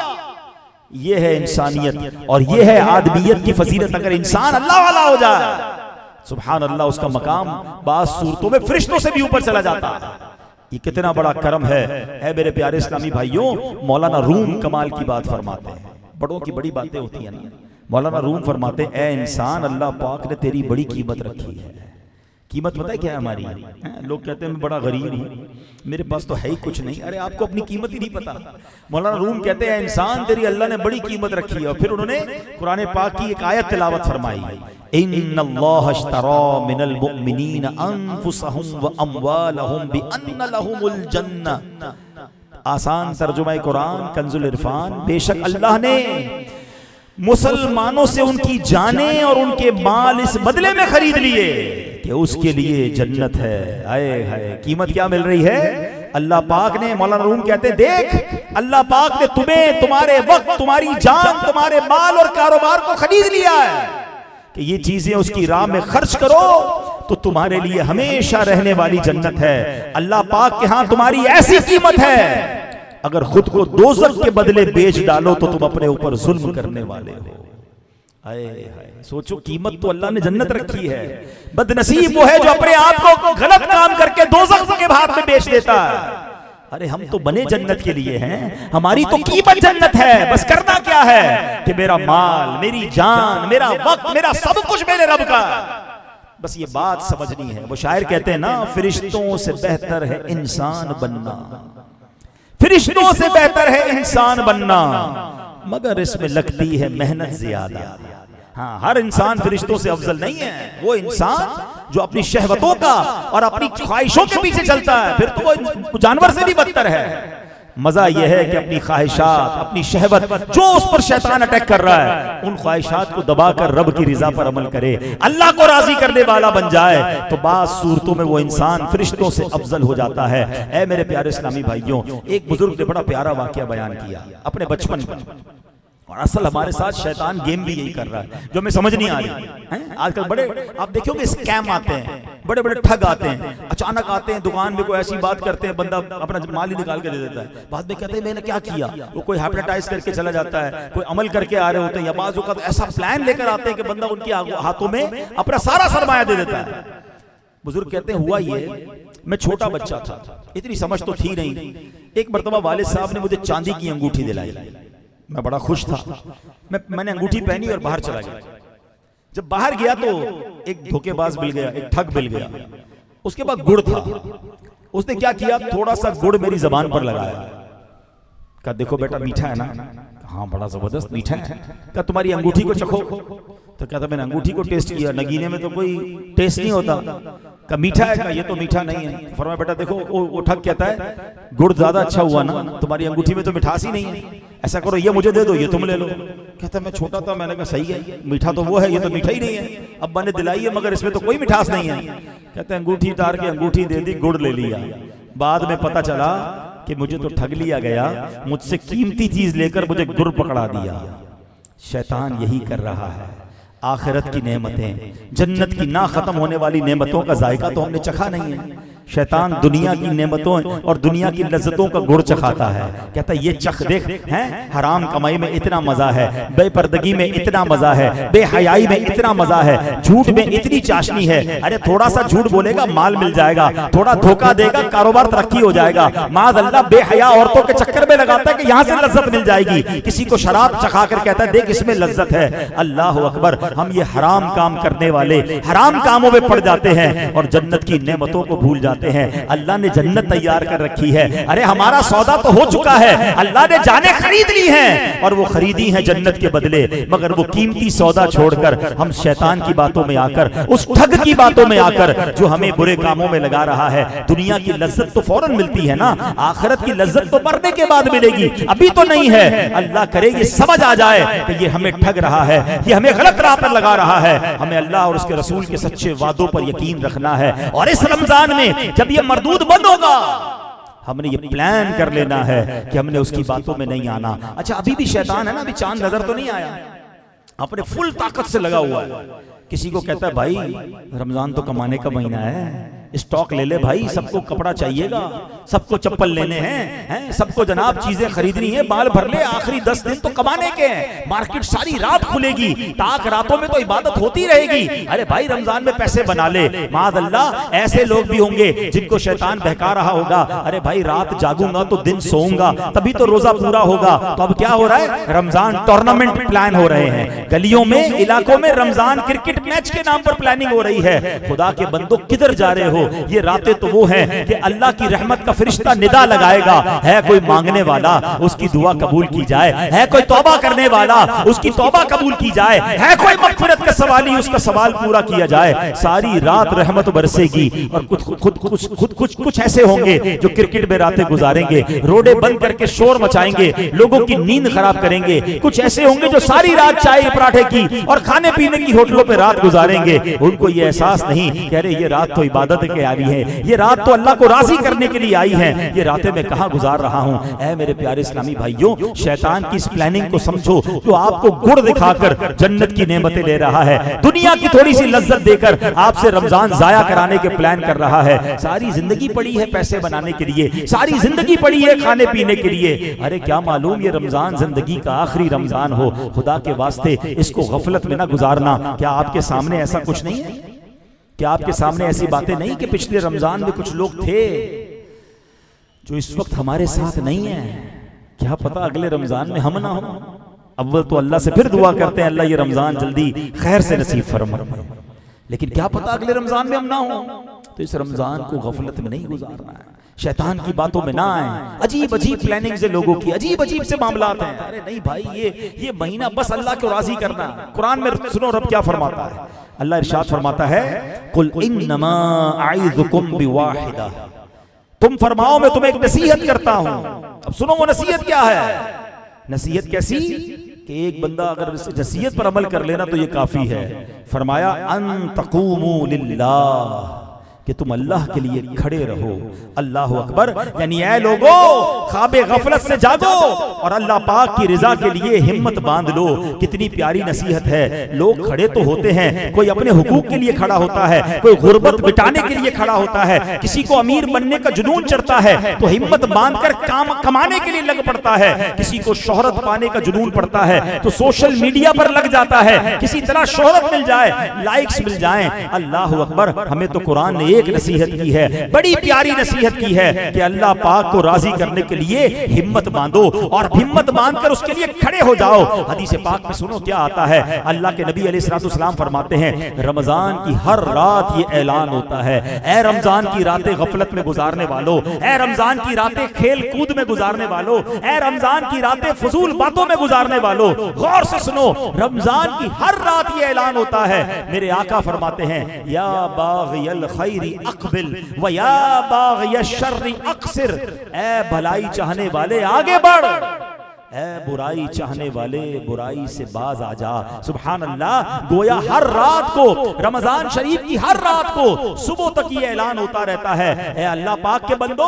ये है इंसानियत और ये है आदमियत की फजीलत। अगर इंसान अल्लाह वाला हो जाए, सुभान अल्लाह, उसका मकाम बास सूरतों में फरिश्तों से भी ऊपर चला जाता है। ये कितना बड़ा करम है मेरे प्यारे इस्लामी भाइयों। मौलाना रूम कमाल की बात फरमाते हैं, बड़ों की बड़ी बातें होती हैं ना। मौलाना रूम फरमाते हैं, ए इंसान, अल्लाह पाक ने तेरी बड़ी कीमत रखी है। कीमत पता है क्या है हमारी? लोग कहते हैं मैं बड़ा गरीब हूँ, मेरे पास तो है ही कुछ नहीं। अरे आपको अपनी कीमत ही नहीं पता। मौलाना रूम कहते हैं, इंसान तेरी अल्लाह ने बड़ी कीमत रखी है। और फिर उन्होंने कुरान पाक की एक आयत तिलावत फरमाई, इन्नल्लाह अश्तरा मिनल मुमिनीन अनफुसहुम व अमवालहुम बिअन्न लहुमुल जन्नह। आसान तर्जुमा कुरान कंजुल इरफान, बेशक अल्लाह ने मुसलमानों से उनकी जानें और उनके माल इस बदले में खरीद लिए कि उसके लिए जन्नत है। आए हाय, कीमत क्या मिल रही है? अल्लाह पाक ने, मौलाना रूम कहते हैं, देख अल्लाह पाक ने तुम्हें, तुम्हारे वक्त, तुम्हारी जान, तुम्हारे माल और कारोबार को खरीद लिया है कि ये चीजें उसकी राह में खर्च करो तो तुम्हारे लिए हमेशा रहने वाली जन्नत है। अल्लाह पाक के यहां तुम्हारी ऐसी कीमत है अगर खुद को दोज़ख के बदले बेच डालो तो तुम अपने ऊपर जुल्म करने वाले हो। आए सोचो, कीमत तो अल्लाह ने जन्नत रखी है। बदनसीब वो है जो अपने आप को गलत काम करके दोज़ख के हाथ में बेच देता है। अरे हम तो बने जन्नत के लिए हैं, हमारी तो कीमत जन्नत है। बस करना क्या है कि मेरा माल, मेरी जान, मेरा वक्त, मेरा सब कुछ मेरे रब का। बस ये बात समझनी है। वो शायर कहते हैं ना, फरिश्तों से बेहतर है इंसान बनना, फरिश्तों से बेहतर है इंसान बनना, मगर इसमें लगती है मेहनत ज्यादा। हाँ, हर इंसान फरिश्तों से अफजल नहीं है। वो इंसान जो अपनी शहवतों का और अपनी ख्वाहिशों के पीछे चलता है, फिर तो वो जानवर से भी बदतर है। मजा यह है कि अपनी ख्वाहिशात, अपनी शहवत, जो उस पर शैतान अटैक कर रहा है, उन ख्वाहिशात को दबाकर रब की रिजा पर अमल करे, अल्लाह को राजी करने वाला बन जाए, तो बात सूरतों में वो इंसान फरिश्तों से अफजल हो जाता है। ऐ मेरे प्यारे इस्लामी भाइयों, एक बुजुर्ग ने बड़ा प्यारा वाकया बयान किया अपने बचपन का। और असल हमारे साथ शैतान गेम भी यही कर रहा है, जो हमें समझ नहीं आ रही है। आजकल बड़े आप देखोगे स्कैम आते हैं, बड़े बड़े ठग आते हैं, अचानक आते हैं दुकान में, कोई ऐसी बात करते हैं, बंदा अपना माल ही निकाल के दे देता है। बाद में कहते हैं मैंने क्या किया, वो कोई हाइप्नोटाइज करके चला जाता है, कोई अमल करके आ रहे होते हैं, या बाज़ औक़ात ऐसा प्लान लेकर आते हैं कि बंदा उनके हाथों में अपना सारा सरमाया दे देता है। बुजुर्ग कहते हैं हुआ ये, मैं छोटा बच्चा था, इतनी समझ तो थी नहीं। एक मरतबा वालिद साहब ने मुझे चांदी की अंगूठी दिलाई, मैं बड़ा खुश था। मैंने अंगूठी पहनी और बाहर चला गया। जब बाहर गया तो एक धोखेबाज मिल गया, एक ठग मिल गया। उसके बाद गुड़ था, उसने क्या किया, थोड़ा सा गुड़ मेरी जबान पर लगाया। कहा देखो बेटा मीठा है ना? हाँ बड़ा जबरदस्त मीठा है। कहा तुम्हारी अंगूठी को चखो। तो कहता मैंने अंगूठी को टेस्ट किया, नगीने में तो कोई टेस्ट नहीं होता। कहा मीठा है? कहा ये तो मीठा नहीं है। फरमाया बेटा देखो, वो ठग कहता है गुड़ ज्यादा अच्छा हुआ ना, तुम्हारी अंगूठी में तो मिठास ही नहीं है, ऐसा करो ये मुझे दे दो, ये तुम ले लो। कहता मैं छोटा था, मैंने कहा सही है, मीठा तो वो है, ये तो मीठा ही नहीं है। अब्बा ने दिलाई है मगर इसमें तो कोई मिठास नहीं है। कहते अंगूठी उतार के अंगूठी दे दी, गुड़ ले लिया। बाद में पता चला कि मुझे तो ठग लिया गया, मुझसे कीमती चीज लेकर मुझे गुड़ पकड़ा दिया। शैतान यही कर रहा है। आखिरत की नेमतें, जन्नत की ना खत्म होने वाली नेमतों का जायका तो हमने चखा नहीं है। शैतान दुनिया की नेमतों और दुनिया की लज्जतों का गुड़ चखाता है। कहता है ये चख देख, हैं हराम कमाई में इतना मजा है, बेपर्दगी में इतना मजा है, बेहयाई में इतना मजा है, झूठ में इतनी चाशनी है। अरे थोड़ा सा झूठ बोलेगा माल मिल जाएगा, थोड़ा धोखा देगा कारोबार तरक्की हो जाएगा। माज़अल्लाह बेहया औरतों के चक्कर में लगाता है कि यहाँ से लज्जत मिल जाएगी। किसी को शराब चखा कर कहता है देख इसमें लज्जत है। अल्लाह अकबर, हम ये हराम काम करने वाले हराम कामों में पड़ जाते हैं और जन्नत की नेमतों को भूल जाते हैं। अल्लाह ने जन्नत तैयार कर रखी है। अरे हमारा सौदा तो हो चुका है, अल्लाह ने जाने खरीद ली हैं और वो खरीदी है जन्नत के बदले। मगर वो कीमती सौदा छोड़कर हम शैतान की बातों में आकर, उस ठग की बातों में आकर जो हमें बुरे कामों में लगा रहा है। दुनिया की लज्जत तो फौरन मिलती है ना, आखिरत की लज्जत तो मरने के बाद मिलेगी, अभी तो नहीं है। अल्लाह करे ये समझ आ जाए कि ये हमें ठग रहा है, ये हमें गलत राह पर लगा रहा है। हमें अल्लाह और उसके रसूल के सच्चे वादों पर यकीन रखना है। और इस रमजान में जब ये मरदूद बंद होगा, हमने ये प्लान कर लेना है कि हमने उसकी बातों में नहीं आना। अच्छा अभी भी शैतान है ना, अभी चांद नजर तो नहीं आया, अपने फुल ताकत से लगा हुआ है। किसी को कहता है भाई रमजान तो कमाने का महीना है, स्टॉक ले ले भाई, सबको कपड़ा चाहिएगा, सबको चप्पल लेने हैं, सबको जनाब चीजें खरीदनी है, बाल भर ले, आखिरी 10 दिन तो कमाने के हैं, मार्केट सारी रात खुलेगी, ताक रातों में तो इबादत होती रहेगी। अरे भाई रमजान में पैसे बना ले। माज़अल्लाह ऐसे लोग भी होंगे जिनको शैतान बहका रहा होगा, अरे भाई रात जागूंगा तो दिन सोऊंगा तभी तो रोजा पूरा होगा। तो अब क्या हो रहा है, रमजान टूर्नामेंट प्लान हो रहे हैं, गलियों में इलाकों में रमजान क्रिकेट मैच के नाम पर प्लानिंग हो रही है। खुदा के बंदो किधर जा रहे हो? ये रातें तो वो हैं कि अल्लाह की रहमत का फरिश्ता निदा लगाएगा, है कोई मांगने वाला उसकी दुआ कबूल की जाए, है कोई तौबा करने वाला उसकी तौबा कबूल की जाए, है कोई मगफिरत का सवाली उसका सवाल पूरा किया जाए। सारी रात रहमत बरसेगी। और कुछ ऐसे होंगे जो क्रिकेट में रातें गुजारेंगे, रोडे बंद करके शोर मचाएंगे, लोगों की नींद खराब करेंगे। कुछ ऐसे होंगे जो सारी रात चाय पराठे की और खाने पीने की होटलों पर रात गुजारेंगे। उनको ये एहसास नहीं कि अरे ये रात तो इबादत के आ रही है, ये रात तो अल्लाह को राजी करने के लिए आई है, ये रातें मैं कहाँ गुजार रहा हूँ। ऐ मेरे प्यारे इस्लामी भाइयों, शैतान की इस प्लानिंग को समझो, जो आपको गुड़ दिखाकर जन्नत की नेमतें ले रहा है, दुनिया की थोड़ी सी लज्जत देकर आपसे रमजान जाया कराने के प्लान कर रहा है। सारी जिंदगी पड़ी है पैसे बनाने के लिए, सारी जिंदगी पड़ी है खाने पीने के लिए। अरे क्या मालूम ये रमजान जिंदगी का आखिरी रमजान हो। खुदा के वास्ते इसको गफलत में ना गुजारना। क्या आपके सामने ऐसा कुछ नहीं है? क्या आपके सामने ऐसी बातें नहीं कि पिछले रमजान में कुछ लोग थे जो इस वक्त हमारे साथ नहीं है? क्या पता अगले रमजान में हम ना हो। अव्वल तो अल्लाह से फिर दुआ करते हैं, अल्लाह ये रमजान जल्दी खैर से नसीब फरमा, लेकिन क्या पता अगले रमजान में हम ना हो। तो इस रमजान को गफलत में नहीं गुजारना है, शैतान की बातों में ना आए। अजीब अजीब प्लानिंग से लोगों की अजीब अजीब से मामलात हैं। अरे नहीं भाई, ये महीना बस अल्लाह को राजी करना। कुरान में सुनो रब क्या फरमाता है। अल्लाह इरशाद फरमाता है, कुल इन्नमा अईज़ुकुम बिवाहिदा, तुम फरमाओ मैं तुम्हें एक नसीहत करता हूं। अब सुनो वो नसीहत क्या है। नसीहत कैसी कि एक बंदा अगर इस नसीहत पर अमल कर लेना तो ये काफी है। फरमाया अन तक़ूमू लिल्लाह, कि तुम अल्लाह के लिए खड़े रहो। अल्लाह अकबर, यानी ऐ लोगो ख्वाबे गफलत से जागो और अल्लाह पाक की रिजा के लिए हिम्मत बांध लो। कितनी प्यारी नसीहत है। लोग खड़े तो होते हैं, कोई अपने हुकूक के लिए खड़ा होता है, कोई गुर्बत मिटाने के लिए खड़ा होता है, किसी को अमीर बनने का जुनून चढ़ता है तो हिम्मत बांधकर काम कमाने के लिए लग पड़ता है, किसी को शोहरत पाने का जुनून पड़ता है तो सोशल मीडिया पर लग जाता है, किसी तरह शोहरत मिल जाए, लाइक्स मिल जाएं। अल्लाह अकबर, हमें तो कुरान ने एक नसीहत की है, बड़ी प्यारी नसीहत की है कि अल्लाह पाक को राजी करने के लिए हिम्मत बांधो और हिम्मत बांधकर उसके लिए खड़े हो जाओ। हदीस पाक में सुनो क्या आता है। अल्लाह के नबी अलैहिस्सलाम फरमाते हैं, रमजान की हर रात ये ऐलान होता है, ऐ रमजान की रातें गफलत में गुजारने वालों, ऐ रमजान की रातें खेल कूद में गुजारने वालों, ऐ रमजान की रातें फजूल बातों में गुजारने वालों, गौर से सुनो, रमजान की हर रात ये ऐलान होता है। मेरे आका फरमाते हैं, या बाग़ियल खैरी अक़बिल व या बाग़िय शर्रि अक़सिर, ऐ भलाई चाहने वाले आगे बढ़, ऐ बुराई चाहने वाले बुराई से बाज आ जा। सुभान अल्लाह, गोया हर रात को, रमजान शरीफ की हर रात को सुबह तक ये ऐलान होता रहता है, ऐ अल्लाह पाक के बंदो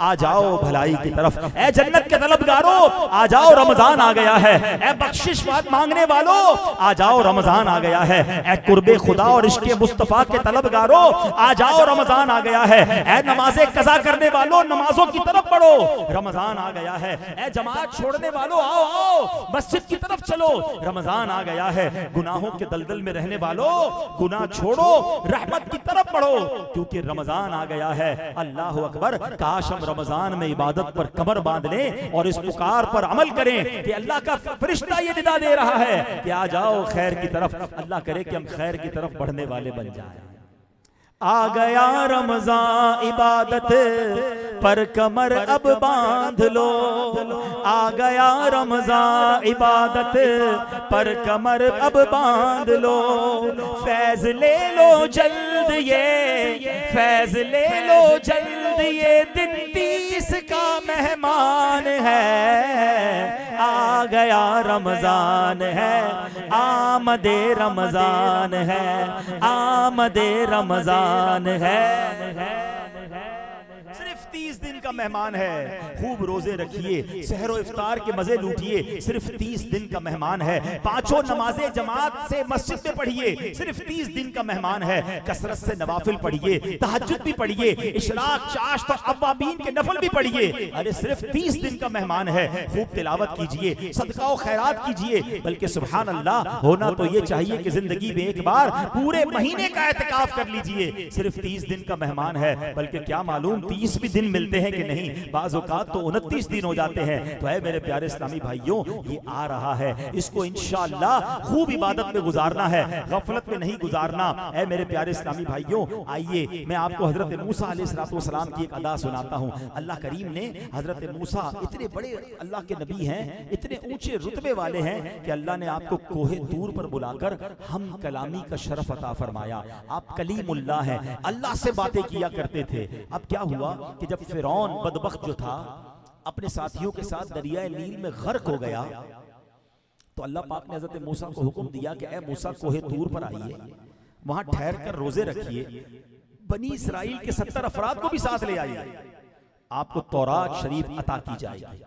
आ जाओ भलाई की तरफ, ऐ जन्नत के तलबगारों आ जाओ रमजान आ गया है, ऐ बख्शिश मांगने वालों आ जाओ रमजान आ गया है, ऐ कुर्बे खुदा और इश्क़े मुस्तफा के तलबगारों आ जाओ रमजान आ गया है, ऐ नमाज़े कज़ा करने वालों नमाजों की तरफ बढ़ो रमजान आ गया है, ऐ जमात छोड़ वालों आओ आओ मस्जिद की तरफ चलो रमजान आ गया है, गुनाहों के दलदल में रहने वालों गुनाह छोड़ो रहमत की तरफ बढ़ो क्योंकि रमजान आ गया है। अल्लाह अकबर, काश हम रमजान में इबादत पर कमर बांध लें और इस पुकार पर अमल करें कि अल्लाह का फरिश्ता ये निदा दे रहा है कि आ जाओ खैर की तरफ। अल्लाह करे कि हम खैर की तरफ बढ़ने वाले बन जाएं। आ गया रमजान इबादत पर कमर अब बांध लो, आ गया रमजान इबादत पर कमर अब बांध लो, फैज ले लो जल्द ये फैज ले लो जल्द ये दिन 30 का मेहमान है, आ गया रमजान है आमदे रमजान है आमदे रमजान है। सिर्फ 30 दिन का मेहमान है, खूब रोजे रखिए, सहरो इफ्तार के मजे लूटिए, सिर्फ 30 दिन का मेहमान है, पांचों नमाजें जमात से मस्जिद में पढ़िए, सिर्फ 30 दिन का मेहमान है, कसरत से नवाफिल पढ़िए, तहज्जुद भी पढ़िए, इशराक चाश्त और अव्वाबीन के नफल भी पढ़िए। अरे सिर्फ 30 दिन का मेहमान है, खूब तिलावत कीजिए, सदका और खैरात कीजिए, बल्कि सुभान अल्लाह होना तो ये चाहिए कि जिंदगी में एक बार पूरे महीने का एहतिकाफ कर लीजिए। सिर्फ 30 दिन का मेहमान है, बल्कि क्या मालूम 30 भी दिन मिलते हैं कि नहीं, बाज़ औक़ात तो 29 दिन हो जाते हैं। तो है मेरे प्यारे इस्लामी भाइयों, ये आ रहा है, इसको इंशाअल्लाह खूब इबादत में गुजारना है, गफलत में नहीं गुजारना। है मेरे प्यारे इस्लामी भाइयों, आइए मैं आपको हजरत मूसा अलैहिस्सलाम की एक अदा सुनाता हूँ। अल्लाह करीम ने हजरत मूसा, इतने बड़े अल्लाह के नबी हैं, इतने ऊंचे रुतबे वाले हैं कि अल्लाह ने आपको कोहे तूर पर बुलाकर हम कलामी का शरफ अता फरमाया। आप कलीमुल्लाह हैं, अल्लाह से बातें किया करते थे। अब क्या हुआ कि जब फिरौन बदबख्त जो था अपने साथियों के साथ दरिया नील में गर्क हो गया, तो अल्लाह पाक ने हजरत मूसा को हुक्म दिया कि ए मूसा कोहे तूर पर आइए, वहां ठहर कर रोजे रखिए, बनी इसराइल के 70 अफराद को भी साथ ले आइए, आपको तौरात शरीफ अता की जाएगी।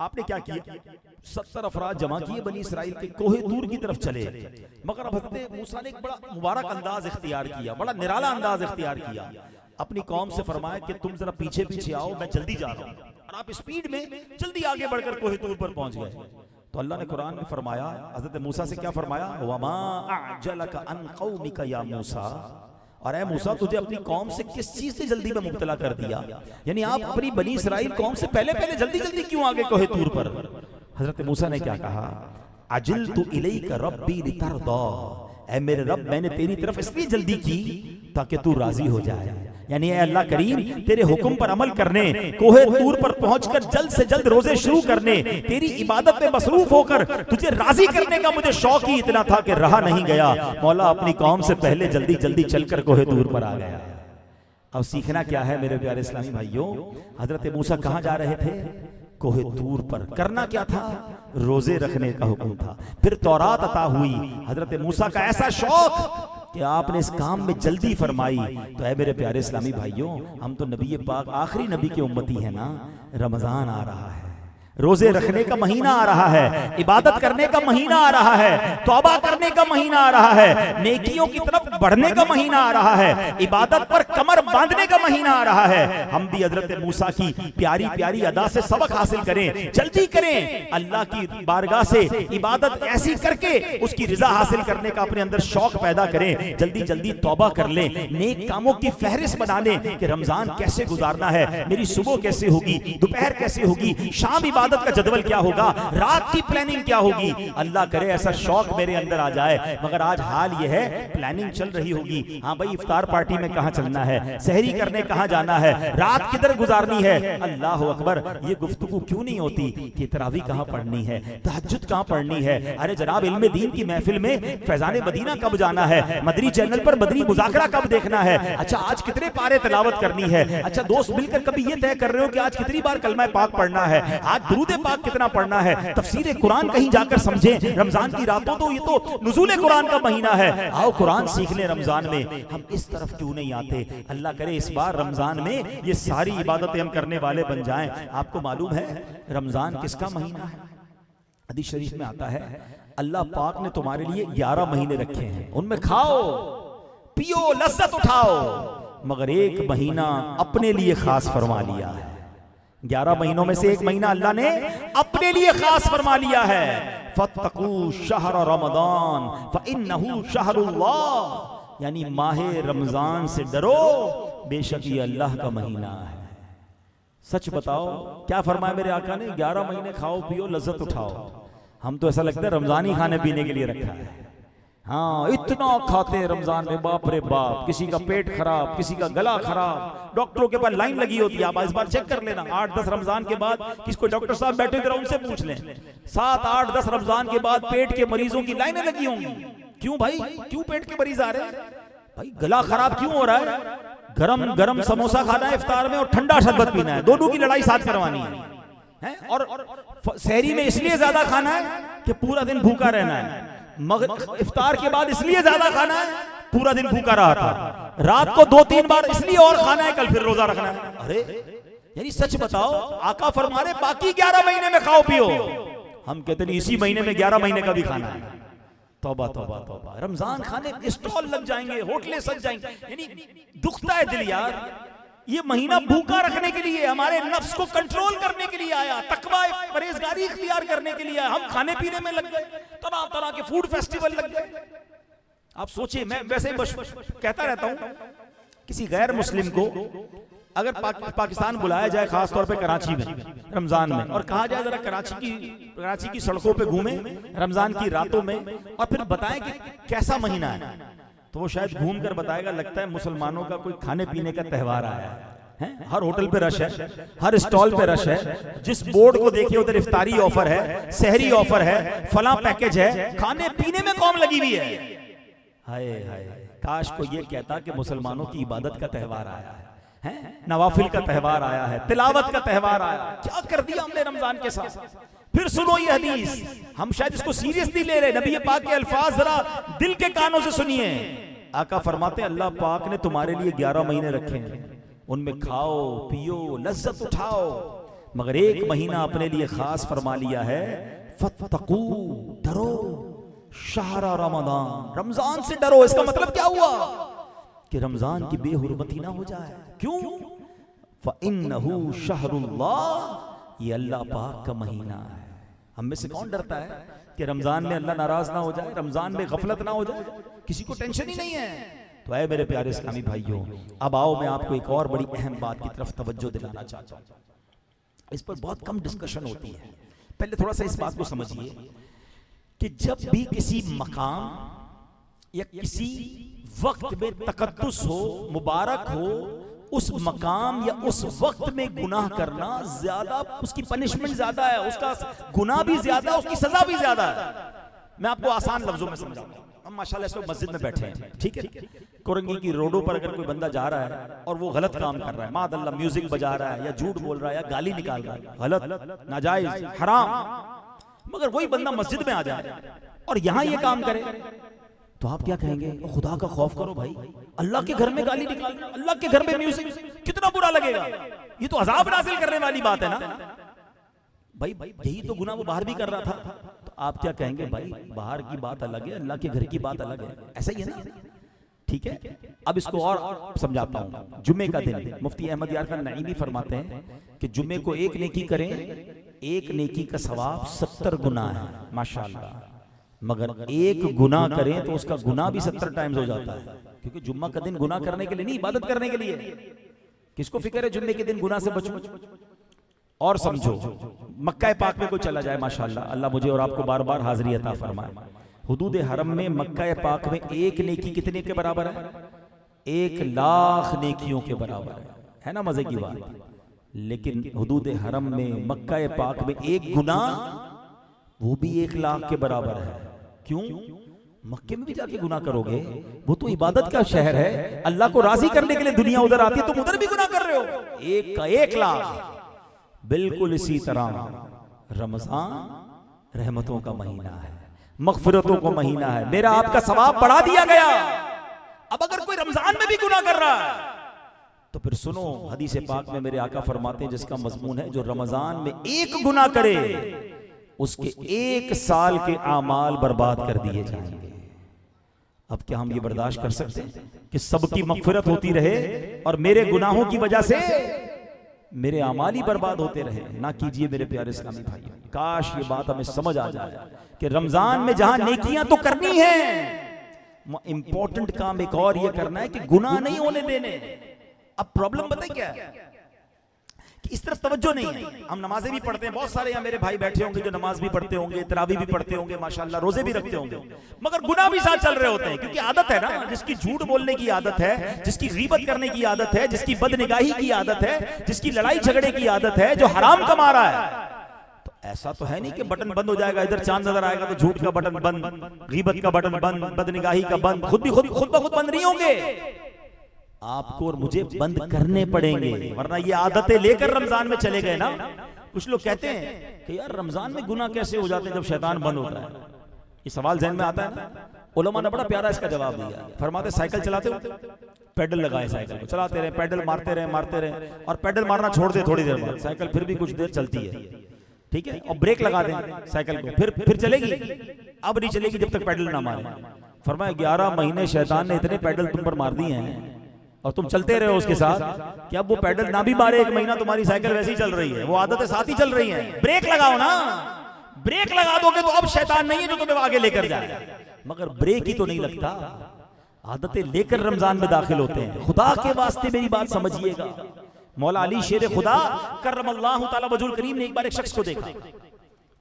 आपने क्या किया? 70 अफराद जमा किए बनी इसराइल के, कोहे तूर की तरफ चले। मगर अब हज़रत मूसा ने एक बड़ा मुबारक अंदाज इख्तियार किया, बड़ा निराला अंदाज इख्तियार किया। अपनी कौम से फरमाया कि तुम जरा पीछे पीछे आओ, मैं जल्दी जा रहा हूं। और आप स्पीड में जल्दी आगे बढ़कर कोहे तूर पर पहुंच गए। तो अल्लाह ने कुरान में फरमाया, हज़रत मूसा से क्या फरमाया? वमा अअजलका अन कौमिका या मूसा, और ऐ मूसा तुझे अपनी कौम से किस चीज से जल्दी में मुब्तला कर दिया? यानी आप अपनी बनी इसराइल कौम से पहले पहले जल्दी जल्दी क्यों आगे कोहे तूर पर? हजरत मूसा ने क्या कहा? अजिलतु इलैका रब्बी लितरदा, ऐ मेरे रब मैंने तेरी तरफ इसलिए जल्दी की ताकि तू राजी हो जाए। यानी ऐ अल्लाह करीम, तेरे हुक्म पर अमल करने, कोहे तूर पर पहुंचकर जल्द से जल्द रोजे शुरू करने, तेरी इबादत में मसरूफ होकर तुझे राजी करने का मुझे शौक ही इतना था कि रहा नहीं गया। मौला अपनी कौम से पहले जल्दी जल्दी चलकर कोहे तूर पर आ गया। अब सीखना क्या है मेरे प्यारे इस्लामी भाइयों? हजरत मूसा कहां जा रहे थे? कोहे तूर पर। करना क्या था? रोजे रखने का हुक्म था। फिर तौरात अता हुई। हजरत मूसा का ऐसा शौक कि आपने इस काम में जल्दी फरमाई। तो है मेरे प्यारे इस्लामी भाइयों, हम तो नबी पाक आखिरी नबी के उम्मती है ना। रमजान आ रहा है, रोजे रखने का महीना आ रहा है, इबादत करने का महीना आ रहा है, तौबा करने का महीना आ रहा है, नेकियों की तरफ बढ़ने का महीना आ रहा है, इबादत पर कमर बांधने का महीना आ रहा है। हम भी हजरत मूसा की प्यारी प्यारी अदा से सबक हासिल करें, जल्दी करें, अल्लाह की बारगाह से इबादत ऐसी करके उसकी रिजा हासिल करने का अपने अंदर शौक पैदा करें। जल्दी जल्दी तौबा कर लें, नेक कामों की फहरिस्त बना लें कि रमजान कैसे गुजारना है, मेरी सुबह कैसे होगी, दोपहर कैसे होगी, शाम इबादत का जदवल क्या होगा, रात की प्लानिंग क्या होगी। अल्लाह करे ऐसा शौक मेरे अंदर आ जाए। मगर आज हाल ये है, प्लानिंग चल रही होगी, हाँ भाई इफ्तार पार्टी में कहां चलना है, सहरी करने कहां जाना है, रात किधर गुजारनी है। अल्लाह अकबर, ये गुफ्तगू क्यों नहीं होती कि तरावी कहां पढ़नी है, तहज्जुद कहां पढ़नी है। अरे जनाब, इल्मे दीन की महफिल में फैजाने मदीना कब जाना है, मदरी चैनल पर मदरी मुज़ाकरा कब देखना है। अच्छा आज कितने पारे तिलावत करनी है। अच्छा दोस्त मिलकर कभी ये तय कर रहे हो कि आज कितनी बार कलमा पाक पढ़ना है, आज दुरूद पाक कितना पढ़ना है, तफसीर कुरान कहीं जाकर समझें। रमजान की रातों तो ये तो नुज़ूल कुरान का महीना है, आओ कुरान सीख लें रमजान में। हम इस तरफ क्यों नहीं आते? अल्लाह करे इस बार रमजान में ये सारी इबादतें हम करने वाले बन जाएं। आपको मालूम है रमजान किसका महीना है? हदीस शरीफ में आता है अल्लाह पाक ने तुम्हारे लिए 11 महीने रखे हैं, उनमें खाओ पियो लज्जत उठाओ, मगर एक महीना अपने लिए खास फरमा लिया है। 11 महीनों में से एक महीना अल्लाह ने अपने लिए खास फरमा लिया है। फत्तकू शहर रमजान फइन्नहु शहरुल्लाह, यानी माहे रमजान से डरो, बेशक ये अल्लाह का महीना है। सच बताओ क्या फरमाया मेरे आका ने? 11 महीने खाओ पियो लज्जत उठाओ। हम तो ऐसा लगता है रमजान ही खाने पीने के लिए रखा है। हाँ इतना खाते हैं रमजान में, बाप रे बाप, किसी का पेट खराब, किसी का गला खराब, डॉक्टरों के पास लाइन लगी होती है। आप इस बार चेक कर लेना, 8-10 रमजान के बाद किसको डॉक्टर साहब बैठे थे उनसे पूछ लें, 7-8-10 रमजान के बाद पेट के मरीजों की लाइनें लगी होंगी। क्यों भाई, क्यों पेट के मरीज आ रहे हैं भाई? गला खराब क्यों हो रहा है? गरम गरम समोसा खाना है इफ्तार में और ठंडा शरबत पीना है, दोनों की लड़ाई साथ करवानी है। और सहरी में इसलिए ज्यादा खाना है कि पूरा दिन भूखा रहना है, मगर इफ्तार के बाद इसलिए ज्यादा खाना है, पूरा दिन भूखा रहा था, रात को 2-3 बार इसलिए और खाना है, कल फिर रोजा रखना है। अरे यानी सच बताओ, आका फरमा रहे बाकी 11 महीने में खाओ पियो, हम कहते नहीं इसी महीने में 11 महीने का भी खाना है। तौबा तौबा तौबा, रमजान खाने स्टॉल लग जाएंगे, होटलें सज जाएंगे। यानी दुखता है दिल यार, ये महीना भूखा रखने के लिए, हमारे नफ्स को कंट्रोल करने के लिए आया, तकवा परहेजगारी इख्तियार करने के लिए आया। हम खाने पीने में लग गए, तरह तरह के फूड फेस्टिवल लग गए। आप सोचिए, मैं वैसे कहता रहता हूं, किसी गैर मुस्लिम को अगर पाकिस्तान बुलाया जाए, खास तौर पे कराची में रमजान में, और कहा जाए जरा कराची की सड़कों पे घूमे रमजान की रातों में और फिर बताएं कि कैसा महीना है, तो वो शायद घूम कर बताएगा लगता है मुसलमानों का कोई खाने पीने का त्यौहार आया है। हर होटल पे रश है, हर स्टॉल पे रश है, जिस बोर्ड को देखिए उधर इफ्तारी ऑफर है, सहरी ऑफर है, फला पैकेज है, खाने पीने में कौम लगी हुई है। हाय हाय, काश को ये कहता कि मुसलमानों की इबादत का त्यौहार आया है, नवाफिल का त्यौहार आया है, तिलावत का त्यौहार आया। क्या कर दिया हमने रमजान के साथ। फिर सुनो ये हदीस, हम शायद इसको सीरियसली ले रहे, नबी पाक के अल्फाज जरा दिल के कानों से सुनिए। आका फरमाते अल्लाह पाक ने तुम्हारे लिए 11 महीने रखे हैं, उनमें खाओ पियो लज्जत उठाओ, मगर एक महीना अपने लिए खास फरमा लिया है, फत्तकू, डरो, शहरा रमजान, रमजान से डरो। इसका मतलब क्या हुआ कि रमजान की बेहुरमती ना हो जाए। क्यों? फ़इन्नहु शहरुल्लाह, ये अल्लाह पाक का महीना है। हम में से कौन डरता है कि रमजान में अल्लाह नाराज ना हो जाए, रमजान में गफलत ना हो जाए? किसी को टेंशन ही नहीं है। तो ऐ मेरे प्यारे इस्लामी भाइयों, अब आओ मैं आपको एक और बड़ी अहम बात की तरफ तवज्जो दिलाना चाहता हूँ। इस पर बहुत कम डिस्कशन होती है। पहले थोड़ा सा इस बात को समझिए कि जब भी किसी मकाम या किसी वक्त में तकद्दुस हो, मुबारक हो, उस मकाम या उस वक्त में गुनाह करना ज्यादा, उसकी पनिशमेंट ज्यादा है, उसका गुनाह भी ज्यादा, उसकी सजा भी ज्यादा है। मैं आपको आसान लफ्जों में समझाऊंगा। हम माशाल्लाह इस वक्त मस्जिद में बैठे हैं, ठीक है, कोरंगी की रोडों पर अगर कोई बंदा जा रहा है और वो गलत काम कर रहा है, मादअल्लाह म्यूजिक बजा रहा है या झूठ बोल रहा है या गाली निकाल रहा है, गलत, नाजायज, हराम, मगर वही बंदा मस्जिद में आ जाए और यहां ये काम करे, तो आप क्या कहेंगे? खुदा का खौफ करो भाई, अल्लाह के घर में गाली निकाल रहा है, अल्लाह के घर में म्यूजिक, कितना बुरा लगेगा। ये तो अजाब नाज़िल करने वाली बात है ना भाई। यही तो गुनाह वो बाहर भी कर रहा था। तो आप क्या कहेंगे? भाई बाहर की बात अलग है, अल्लाह के घर की बात अलग है। ऐसा ही है ना? ठीक है, अब इसको और समझाता हूं। जुम्मे का दिन, मुफ्ती अहमद यार खान नईमी फरमाते हैं कि जुम्मे को एक नेकी करें, एक नेकी का सवाब 70 गुना है, माशाअल्लाह। मगर एक गुनाह करें तो उसका गुनाह भी 70 टाइम्स हो जाता है, क्योंकि जुम्मा का दिन गुनाह करने के लिए नहीं, इबादत करने के लिए। किसको फिक्र है जुम्मे के दिन गुनाह से बचो? और समझो, मक्का पाक में कोई चला जाए, माशाअल्लाह, अल्लाह मुझे और आपको बार बार हाजिरी अता फरमाए। हुदूद हरम में मक्का पाक में एक नेकी कितने के बराबर है? 1,00,000 नेकियों के बराबर है ना? मजे की बात। लेकिन हुदूद हरम में मक्का पाक में एक गुनाह, वो भी 1,00,000 के बराबर है। क्यों? मक्के में भी जाके गुनाह करोगे, वो तो इबादत का शहर है, अल्लाह को राजी करने के लिए दुनिया उधर आती है, तुम उधर भी गुनाह कर रहे हो। एक का 1,00,000। बिल्कुल इसी तरह रमजान रहमतों का महीना है, मगफिरतों का महीना है, मेरा आपका सवाब बढ़ा दिया गया। अब अगर कोई रमजान में भी गुनाह कर रहा है तो फिर सुनो, हदीस पाक में मेरे आका फरमाते हैं, जिसका मजमून है, जो रमजान में एक गुनाह करे उसके 1 साल के आमाल बर्बाद कर दिए जाएंगे। अब क्या हम ये बर्दाश्त कर सकते हैं कि सबकी मगफिरत होती रहे और मेरे गुनाहों की वजह से मेरे आमाल ही बर्बाद होते रहे? ना कीजिए मेरे प्यारे इस्लामी भाइयों। काश ये बात हमें समझ आ जाए कि रमजान में जहां नेकियां तो करनी है, इंपॉर्टेंट काम एक और ये करना है कि गुनाह नहीं होने देने। अब प्रॉब्लम बताए क्या है कि इस तरफ तवज्जो नहीं है। हम नमाजें भी पढ़ते हैं, बहुत सारे यहाँ मेरे भाई बैठे होंगे जो नमाज भी पढ़ते होंगे, तरावी भी पढ़ते होंगे, माशाल्लाह, रोजे भी रखते होंगे, मगर गुनाह भी साथ चल रहे होते हैं। क्योंकि आदत है ना, जिसकी झूठ बोलने की आदत है, जिसकी गीबत करने की आदत है, जिसकी बदनिगाही की आदत है, जिसकी लड़ाई झगड़े की आदत है, जो हराम कमा रहा है, तो ऐसा तो है नहीं कि बटन बंद हो जाएगा, इधर चांद नजर आएगा तो झूठ का बटन बंद, गीबत का बटन बंद, बदनिगाही का बंद, खुद ब खुद बंद नहीं होंगे। आपको और मुझे बंद करने पड़ेंगे, वरना ये आदतें लेकर रमजान में चले गए ना। कुछ लोग कहते हैं कि यार रमजान में गुनाह कैसे हो जाते हैं जब शैतान बंद होता है? ये सवाल ज़हन में आता है ना। उलमा ने बड़ा प्यारा इसका जवाब दिया। फरमाते साइकिल चलाते हो, पेडल लगाए, साइकिल को चलाते रहे, पेडल मारते रहे, और पेडल मारना छोड़ दे थोड़ी देर बाद, साइकिल फिर भी कुछ देर चलती है, ठीक है, और ब्रेक लगा दें साइकिल को, फिर चलेगी। अब नहीं चलेगी जब तक पेडल ना मारे। फरमाया 11 महीने शैतान ने इतने पेडल तुम पर मार दिए हैं और तुम चलते रहे हो उसके साथ कि अब वो पेडल ना भी मारे 1 महीना तुम्हारी साइकिल वैसे ही चल रही है, वो आदतें साथ ही चल रही हैं। ब्रेक लगाओ ना, ब्रेक लगा दोगे तो अब शैतान नहीं है जो तुम्हें आगे लेकर जाए, मगर ब्रेक ही तो नहीं लगता। आदतें लेकर रमजान में दाखिल होते हैं। खुदा के वास्ते मेरी बात समझिएगा। मौला अली शेर खुदा करमल्लाहु ताला वजहुल करीम ने एक बार एक शख्स को देखा।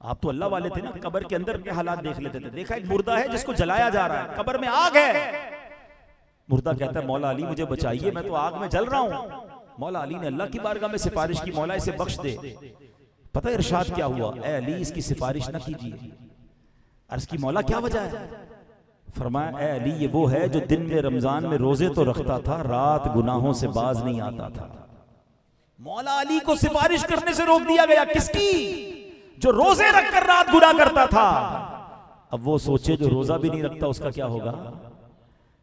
आप तो अल्लाह वाले थे ना, कब्र के अंदर के हालात देख लेते थे। देखा एक मुर्दा है जिसको जलाया जा रहा है, कब्र में आग है। मुर्दा कहता है मौला अली मुझे बचाइए, मैं तो आग में जल रहा हूं। मौला अली ने अल्लाह की बारगाह में सिफारिश की, मौला इसे बख्श दे। पता है इरशाद क्या हुआ? ए अली इसकी सिफारिश ना कीजिए। अर्ज की मौला क्या वजह है? फरमाया ए अली ये वो है जो दिन में रमजान में रोजे तो रखता था, रात गुनाहों से बाज नहीं आता था। मौला अली को सिफारिश करने से रोक दिया गया। किसकी? जो रोजे रखकर रात गुनाह करता था। अब वो सोचे जो रोजा भी नहीं रखता उसका क्या होगा?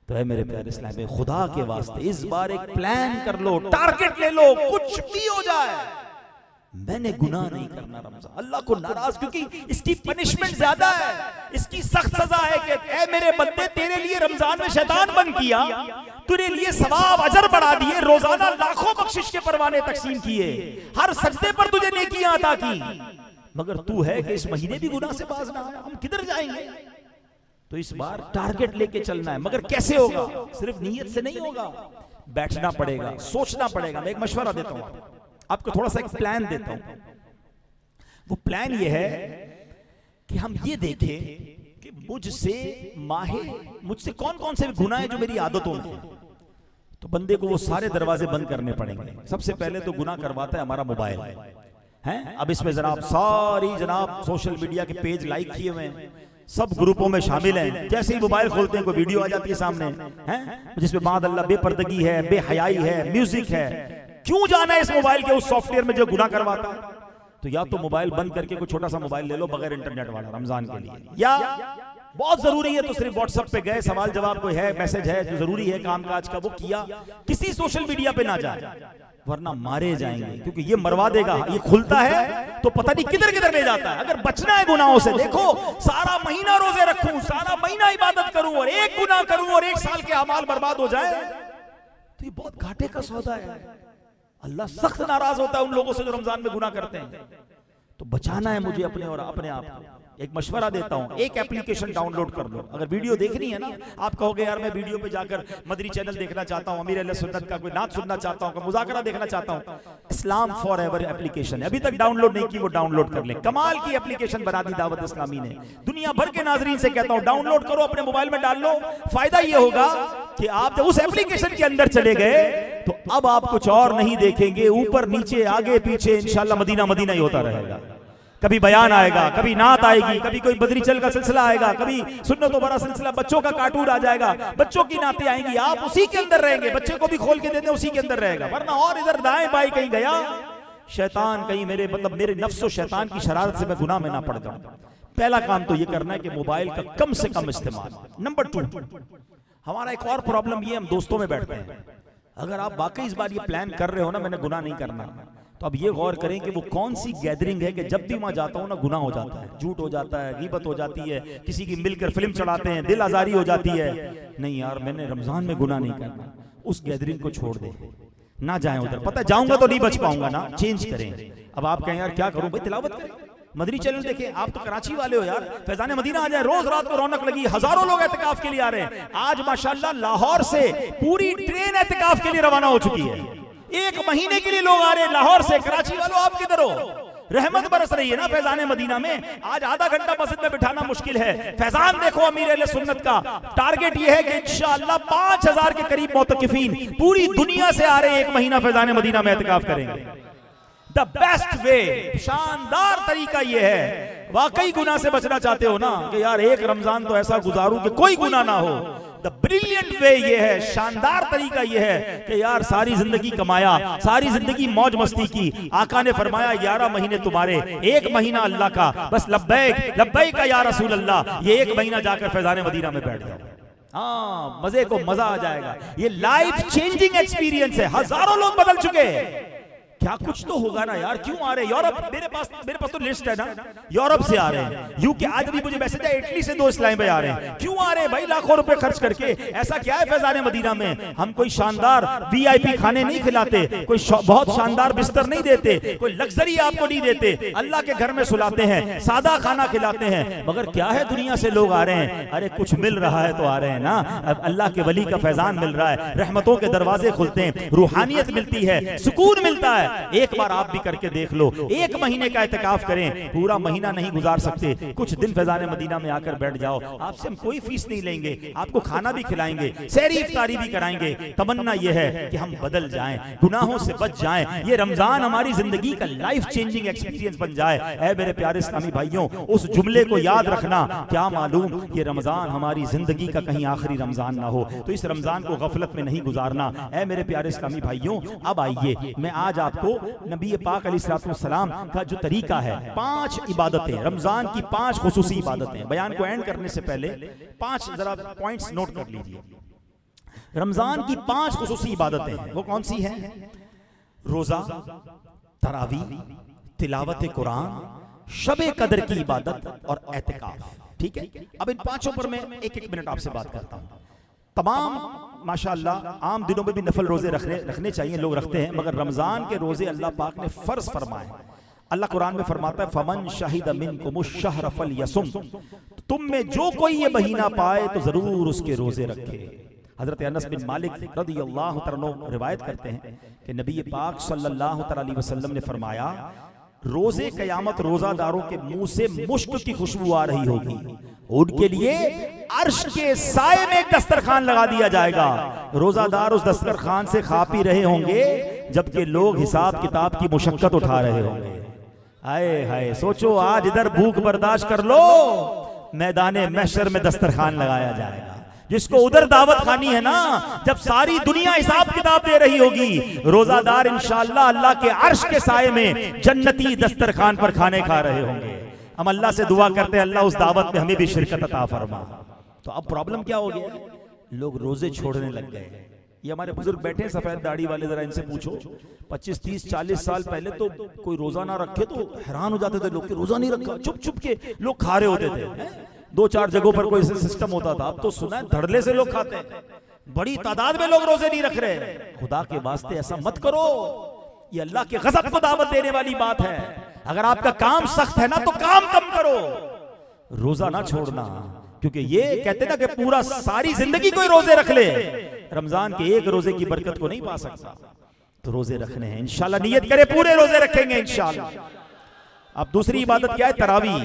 तो है मेरे प्यारे इस्लामी, खुदा के वास्ते इस बार एक प्लान कर लो, टारगेट ले लो, कुछ भी हो जाए मैंने गुनाह नहीं करना रमजान। अल्लाह को नाराज, क्योंकि इसकी पनिशमेंट ज्यादा है, इसकी सख्त सजा है कि ऐ मेरे बंदे, तेरे लिए रमजान में शैतान बंद किया, तेरे लिए सवाब अजर बढ़ा दिए, रोजाना लाखों बख्शिश के परवाने तकसीम किए, हर सजदे पर तुझे नेकियां अता की, मगर तू है कि इस महीने भी गुनाह से बाज ना आया, हम किधर जाएंगे? तो इस बार टारगेट लेके चलना है, मगर कैसे होगा? सिर्फ नीयत से नहीं होगा, बैठना पड़ेगा, सोचना पड़ेगा। मैं एक मशवरा देता हूं आपको, थोड़ा सा एक प्लान देता हूं। वो प्लान ये है कि हम ये देखें कि मुझसे कौन कौन से गुनाह है जो मेरी आदतों में है। तो बंदे को वो सारे दरवाजे बंद करने पड़ेंगे। सबसे पहले तो गुनाह करवाता है हमारा मोबाइल है। अब इसमें जनाब सारी जनाब सोशल मीडिया के पेज लाइक किए हुए हैं, सब ग्रुपों में शामिल हैं। जैसे ही मोबाइल खोलते हैं कोई वीडियो आ जाती है सामने, हैं जिसमें मादअल्लाह बेपर्दगी है, बेहयाई है, म्यूजिक है। क्यों जाना है इस मोबाइल के उस सॉफ्टवेयर में जो गुनाह करवाता है? तो या तो मोबाइल बंद करके कोई छोटा सा मोबाइल ले लो बगैर इंटरनेट वाला रमजान के लिए, या बहुत जरूरी है तो सिर्फ व्हाट्सएप पे गए, सवाल जवाब कोई है, मैसेज है जो जरूरी है काम काज का, वो किया, किसी सोशल मीडिया पे ना जाए, वरना मारे जाएंगे, क्योंकि ये मरवा देगा। ये खुलता है तो पता नहीं किधर किधर ले जाता है। अगर बचना है गुनाहों से, देखो सारा महीना रोजे रखूं, सारा महीना इबादत करूं और एक गुनाह करूं और एक साल के अमाल बर्बाद हो जाए, तो ये बहुत घाटे का सौदा है। अल्लाह सख्त नाराज होता है उन लोगों से जो रमजान में गुनाह करते हैं। तो बचाना है मुझे अपने और अपने आप को। एक मशवरा देता हूं, एक एप्लीकेशन डाउनलोड कर लो। अगर वीडियो देखनी है ना, आप कहोगे यार मैं वीडियो पे जाकर मदरी चैनल देखना चाहता हूं, अमीर अहले सुन्नत का कोई नात सुनना चाहता हूं, मुज़ाकरा देखना चाहता हूं, इस्लाम फॉर एवर एप्लीकेशन है, अभी तक डाउनलोड नहीं की, वो डाउनलोड कर ले। कमाल की एप्लीकेशन बना दी दावत इस्लामी ने। दुनिया भर के नाजरीन से कहता हूं डाउनलोड करो, अपने मोबाइल में डाल लो। फायदा ये होगा कि आप जब उस एप्लीकेशन के अंदर चले गए तो अब आप कुछ और नहीं देखेंगे, ऊपर नीचे आगे पीछे इंशाल्लाह मदीना मदीना ही होता रहेगा। कभी बयान आएगा, कभी नात आएगी, कभी कोई बदरी चल का सिलसिला आएगा, कभी सुन्नतों बड़ा सिलसिला, बच्चों का कार्टून आ जाएगा, बच्चों की नातें आएंगी, आप उसी के अंदर रहेंगे। बच्चे को भी खोल के देते उसी के अंदर रहेगा, वरना और इधर दाएं बाएं कहीं गया शैतान, कहीं मेरे नफ्स और शैतान की शरारत से मैं गुनाह में ना पड़ जाऊं। पहला काम तो ये करना है कि मोबाइल का कम से कम इस्तेमाल। नंबर 2, हमारा एक और प्रॉब्लम ये, हम दोस्तों में बैठते हैं। अगर आप वाकई इस बार ये प्लान कर रहे हो ना मैंने गुनाह नहीं करना, तो अब ये गौर करें कि वो कौन सी गैदरिंग है कि जब भी वहां जाता हूं ना गुनाह हो जाता है, झूठ हो जाता है, गीबत हो जाती है, किसी की मिलकर फिल्म चढ़ाते हैं, दिल आजारी हो जाती है। नहीं यार, मैंने रमजान में गुनाह नहीं करना, उस गैदरिंग को छोड़ दे, ना जाएं उधर। पता है जाऊंगा तो नहीं बच पाऊंगा ना, चेंज करें। अब आप कहें यार क्या करूं भाई, तिलावत करें, मदरी चैनल देखें। आप तो कराची वाले हो यार, फैजान मदीना आ जाए, रोज रात को रौनक लगी, हजारों लोग एहतिकाफ के लिए आ रहे हैं। आज माशाल्लाह लाहौर से पूरी ट्रेन एहतिकाफ के लिए रवाना हो चुकी है, 1 महीने के लिए लोग आ रहे हैं लाहौर से। कराची वालों आप किधर हो? रहमत बरस रही है ना फैजान मदीना में। आज आधा घंटा मस्जिद में बिठाना मुश्किल है। फैजान देखो अमीर अहले सुन्नत का टारगेट ये है कि इंशाअल्लाह 5000 के करीब मोतकिफीन पूरी दुनिया से आ रहे हैं, 1 महीना फैजान मदीना में एहतिकाफ करेंगे। द बेस्ट वे, शानदार तरीका ये है। वाकई गुनाह से बचना चाहते हो ना कि यार एक रमजान तो ऐसा गुजारूं कि कोई गुनाह ना हो, द ब्रिलियंट वे ये है, शानदार तरीका ये है कि यार सारी जिंदगी कमाया, सारी जिंदगी मौज मस्ती की। आका ने फरमाया 11 महीने तुम्हारे, 1 महीना अल्लाह का, बस लब्बैक लब्बैक का या रसूल अल्लाह। ये 1 महीना जाकर फैजान मदीना में बैठ जाओ, हाँ मजे को मजा आ जाएगा। ये लाइफ चेंजिंग एक्सपीरियंस है। हजारों लोग बदल चुके हैं, क्या कुछ तो होगा ना यार। क्यों आ रहे हैं यूरोप? मेरे पास तो लिस्ट है ना, यूरोप से आ रहे हैं, यूके, आज भी मुझे मैसेज है इटली से 2 इस्लामी भाई आ रहे हैं। क्यों आ रहे हैं भाई? लाखों रुपए खर्च करके। ऐसा क्या है फैजान मदीना में? हम कोई शानदार VIP खाने नहीं खिलाते, कोई बहुत शानदार बिस्तर नहीं देते, कोई लग्जरी आपको नहीं देते, अल्लाह के घर में सुलाते हैं, सादा खाना खिलाते हैं। मगर क्या है, दुनिया से लोग आ रहे हैं, अरे कुछ मिल रहा है तो आ रहे हैं ना। अब अल्लाह के वली का फैजान मिल रहा है, रहमतों के दरवाजे खुलते हैं, रूहानियत मिलती है, सुकून मिलता है। एक बार आप भी करके देख लो, 1 महीने का एहतिकाफ करें। पूरा महीना नहीं गुजार सकते, कुछ दिन फैजान मदीना में आकर बैठ जाओ। आपसे हम कोई फीस नहीं लेंगे, आपको खाना भी खिलाएंगे, सहरी इफ्तारी भी कराएंगे। तमन्ना यह है कि हम बदल जाएं, गुनाहों से बच जाएं, ये रमजान हमारी जिंदगी का लाइफ चेंजिंग एक्सपीरियंस बन जाए। ऐ मेरे प्यारे इस्लामी भाइयों, उस जुमले को याद रखना, क्या मालूम ये रमजान हमारी जिंदगी का कहीं आखिरी रमजान ना हो। तो इस रमजान को गफलत में नहीं गुजारना। ऐ मेरे प्यारे इस्लामी भाइयों, अब आइए मैं आज आपको नबी पाक अलैहिस्सलाम का जो तरीका है, 5 इबादतें, रमजान की 5 खुसूसी इबादतें, बयान को एंड करने से पहले 5 जरा पॉइंट्स नोट कर लीजिए। रमजान की 5 खुसूसी इबादतें हैं, वो कौन सी हैं? रोजा, तरावी, तिलावत कुरान, शबे कदर की इबादत और एतिकाफ। ठीक है, अब इन 5 पर मैं एक एक मिनट आपसे बात करता हूं। तमाम माशाअल्लाह आम दिनों में भी नफल रोजे रखने चाहिए, लोग रखते हैं, मगर रमजान के रोजे अल्लाह पाक ने फर्ज फरमाए। अल्लाह कुरान में फरमाता है फमन शाहिद मिनकुमुश्शहर फलयसुम, तुम में जो कोई ये महीना पाए तो जरूर उसके रोजे रखे। हजरत अनस बिन मालिक रदियल्लाहु तआला अन्हु रिवायत करते हैं कि नबी पाक सल्लल्लाहु अलैहि वसल्लम ने फरमाया, रोजे कयामत रोजादारों के मुंह से मुश्क की खुशबू आ रही होगी, उनके लिए अर्श के साए में एक दस्तरखान लगा दिया जाएगा। रोजादार उस दस्तरखान से खा पी रहे होंगे जबकि लोग हिसाब किताब की मुशक्कत उठा रहे होंगे। हाय हाय, सोचो आज इधर भूख बर्दाश्त कर लो, मैदाने महशर में दस्तरखान लगाया जाएगा। जिसको उधर दावत खानी है ना, जब सारी दुनिया हिसाब किताब दे रही होगी, रोजादार इंशाअल्लाह अल्लाह के अर्श के साए में जन्नती दस्तरखान पर खाने खा रहे होंगे। हम अल्लाह से दुआ करते हैं अल्लाह उस दावत में हमें भी शिरकत अता फरमा। तो अब प्रॉब्लम क्या हो गया, लोग रोजे छोड़ने लग गए। ये हमारे बुजुर्ग बैठे हैं सफेद दाढ़ी वाले, जरा इनसे पूछो 25, 30, 40 साल पहले तो कोई रोजा ना रखे तो हैरान हो जाते थे लोग कि रोजा नहीं रखा, चुप चुप के लोग खा रहे होते थे। 2-4 जगहों पर कोई सिस्टम होता था, अब तो सुना है धड़ल्ले से लोग खाते हैं, बड़ी तादाद में लोग रोजे नहीं रख रहे। खुदा के वास्ते ऐसा मत करो, ये अल्लाह के गज़ब को दावत देने वाली बात है। अगर आपका काम सख्त है ना तो काम कम करो, रोजा ना छोड़ना, क्योंकि ये कहते ना कि पूरा सारी जिंदगी कोई रोजे रख ले, रमजान के एक रोजे की बरकत को नहीं पा सकता। तो रोजे रखने हैं इंशाल्लाह, नियत करे पूरे रोजे रखेंगे इंशाल्लाह। अब दूसरी इबादत क्या है? तरावी।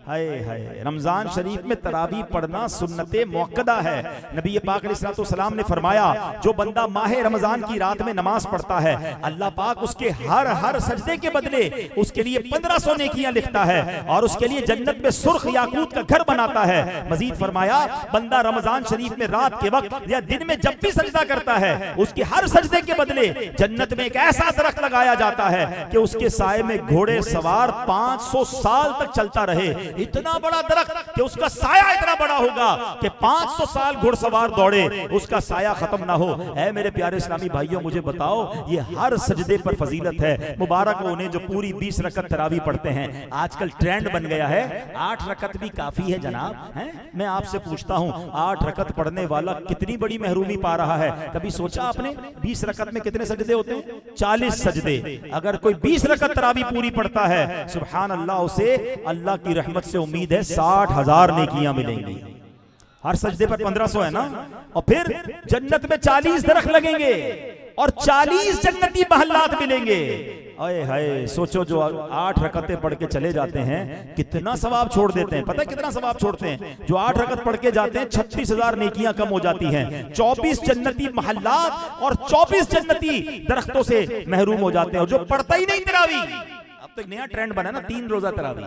हाय हाय, रमजान शरीफ में तरावी पढ़ना सुन्नते मुअक्कदा है। नबी पाक अलैहिस्सलाम ने फरमाया, जो बंदा माह रमजान की रात में नमाज पढ़ता है, अल्लाह पाक उसके हर सजदे के बदले उसके लिए 1500 नेकियां लिखता है और उसके लिए जन्नत में सुर्ख याकूत का घर बनाता है। मजीद फरमाया, बंदा रमजान शरीफ में रात के वक्त या दिन में जब भी सजदा करता है, उसके हर सजदे के बदले जन्नत में एक ऐसा दरख्त लगाया जाता है कि उसके साए में घोड़े सवार 500 साल तक चलता रहे। इतना बड़ा दरख्त कि उसका साया इतना बड़ा होगा कि 500 साल घुड़सवार दौड़े, उसका साया खत्म ना हो। ऐ मेरे प्यारे इस्लामी भाइयों, मुझे बताओ, ये हर सजदे पर फजीलत है। मुबारक हो उन्हें जो पूरी 20 रकत तरावी पढ़ते हैं। आजकल ट्रेंड बन गया है 8 रकत भी काफी है जनाब, हैं? मैं आपसे पूछता हूं, 8 रकत पढ़ने वाला कितनी बड़ी महरूमी पा रहा है? कभी सोचा आपने 20 रकत में कितने सजदे होते हैं? 40 सजदे। अगर कोई 20 रकत तरावी पूरी पढ़ता है, सुभान अल्लाह, उसे अल्लाह की रहमत से उम्मीद है 60,000 नेकियां मिलेंगी। हर सजदे पर 1500 है ना, और फिर जन्नत में 40 दरख्त लगेंगे और 40 जन्नती महल्लात मिलेंगे। अरे हाय, सोचो जो 8 रकतें पढ़ के चले जाते हैं कितना सवाब छोड़ देते हैं। पता है कितना सवाब छोड़ते हैं? जो 8 रकत पढ़ के जाते हैं 36,000 नेकियां कम हो जाती हैं। 24 जन्नती महल्लात और 24 जन्नती दरख्तों से महरूम हो जाते हैं। और जो पढ़ता ही नहीं तरावी, अब तो एक नया ट्रेंड बना ना, 3 रोजा तरावी,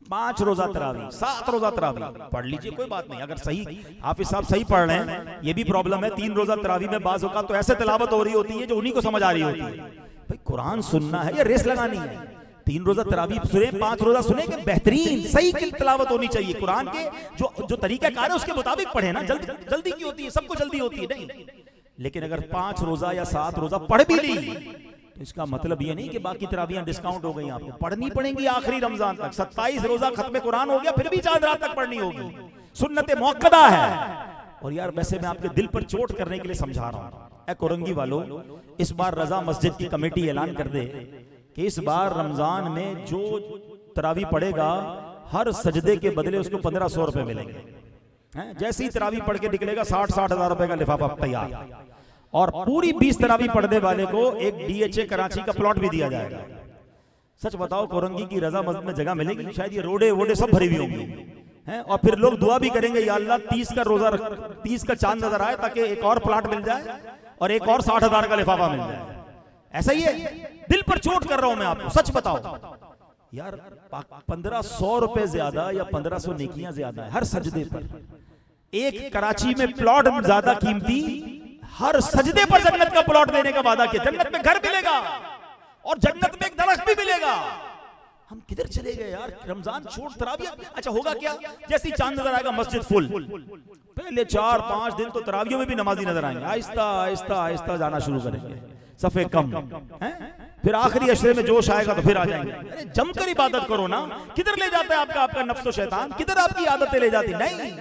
5 रोजा तरावी, 7 रोजा तरावी। पढ़ लीजिए, कोई बात नहीं, अगर सही हाफिज साहब सही पढ़ रहे हैं। ये भी प्रॉब्लम है, 3 रोजा तरावी में बाज़ औक़ात तो ऐसे तिलावत हो रही होती है जो उन्हीं को समझ आ रही होती है। भाई कुरान सुनना है या रेस लगानी है? 3 रोजा तरावी सुने, 5 रोजा सुने, कि बेहतरीन सही की तिलावत होनी चाहिए। कुरान के जो तरीकाकार है उसके मुताबिक पढ़े ना। जल्दी की होती है, सबको जल्दी होती है नहीं। लेकिन अगर 5 रोजा या 7 रोजा पढ़ भी ली तो इसका मतलब ये नहीं कि बाकी तरावियां डिस्काउंट हो गई। आपको पढ़नी पड़ेंगी आखिरी रमजान तक। 27 रोजा खत्म कुरान हो गया, फिर भी चांद रात तक पढ़नी होगी, सुन्नत मुअक्कदा है। और यार वैसे मैं आपके दिल पर चोट करने के लिए समझा रहा हूं, ऐ कोरंगी वालों, इस बार रजा मस्जिद की कमेटी ऐलान कर दे कि इस बार रमजान में जो तरावी पढ़ेगा हर सजदे के बदले उसको 1500 रुपए मिलेंगे। जैसे ही तरावी पढ़ के निकलेगा 60-60 हजार रुपए का लिफाफा तैयार। और पूरी 20 तरावी पढ़ने वाले को एक DHA कराची का प्लॉट भी दिया जाएगा। सच बताओ, कोरंगी की रजा मस्जिद में जगह मिलेगी? शायद ये रोडे वोडे सब भरी हुई होंगी, हैं? और फिर लोग दुआ भी करेंगे, या अल्लाह 30 का रोजा 30 का चांद नजर आए ताकि एक और प्लॉट मिल जाए और एक और 60,000 का लिफाफा मिल जाए। ऐसा ही है, दिल पर चोट कर रहा हूं मैं आपको, सच बताओ यार। 1500 रुपए ज्यादा या 1500 नेकियां ज्यादा है हर सजदे पर। एक कराची में प्लॉट ज्यादा कीमती, हर सजदे पर जन्नत का प्लॉट देने का वादा किया। जन्नत में घर मिलेगा और जन्नत में एक दरख्त भी मिलेगा। हम किधर चले गए यार, रमजान छोड़ तराविया। अच्छा होगा क्या, जैसे ही चांद नजर आएगा मस्जिद फुल, पहले 4-5 दिन तो तरावियों में भी नमाजी नजर आएंगे, आहिस्ता आहिस्ता आहिस्ता जाना शुरू करेंगे, सफे कम हैं, फिर आखिरी अशरे में जोश आएगा तो फिर आ जाएंगे। अरे जमकर इबादत करो ना, किधर ले जाता है आपका नफ्स और शैतान, किधर आपकी आदतें ले जाती। नहीं,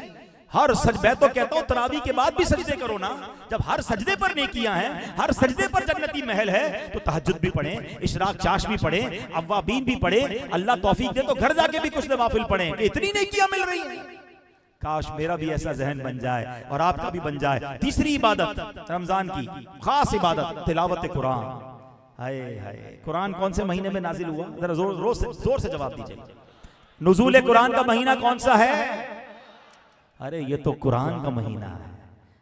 हर मैं तो कहता हूं तरावी के बाद भी सजदे करो ना। जब हर सजदे पर नेकियां हैं, हर सजदे पर जन्नती महल है, तो तहज्जुद भी पढ़े, इशराक चाश भी पढ़े, अव्वाबीन भी पढ़े, अल्लाह तौफीक दे तो घर जाके भी कुछ नवाफिल पढ़े कि इतनी नेकियां मिल रही हैं। काश मेरा भी ऐसा जहन बन जाए और आपका भी बन जाए। तीसरी इबादत रमजान की खास इबादत तिलावत कुरान। हाय हाय, कुरान कौन से महीने में नाजिल हुआ, जरा जोर से जवाब दीजिए। नुज़ूल कुरान का महीना कौन सा है? अरे ये तो कुरान का महीना है,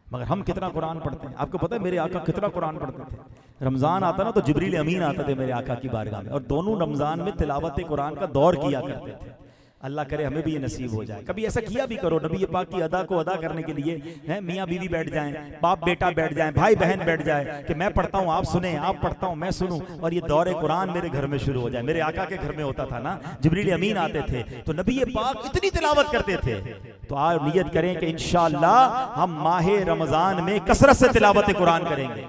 मगर हम कितना कुरान पढ़ते हैं। आपको पता है मेरे आका कितना कुरान पढ़ते थे। रमजान आता ना तो जिब्रील अमीन आते थे मेरे आका की बारगाह में, और दोनों रमजान में तिलावत कुरान का दौर किया करते थे। अल्लाह करे हमें भी ये नसीब हो जाए। कभी ऐसा किया भी करो, नबी पाक की अदा को अदा करने के लिए हैं, मियाँ बीवी बैठ जाएं, बाप बेटा बैठ जाएं, भाई बहन बैठ जाए कि मैं पढ़ता हूँ आप सुने, आप पढ़ता हूँ मैं सुनूं, और ये दौरे कुरान मेरे घर में शुरू हो जाए। मेरे आका के घर में होता था ना, जिब्रील अमीन आते थे तो नबी पाक इतनी तिलावत करते थे। तो आज नियत करें कि इंशाअल्लाह हम माह रमजान में कसरत से तिलावत कुरान करेंगे।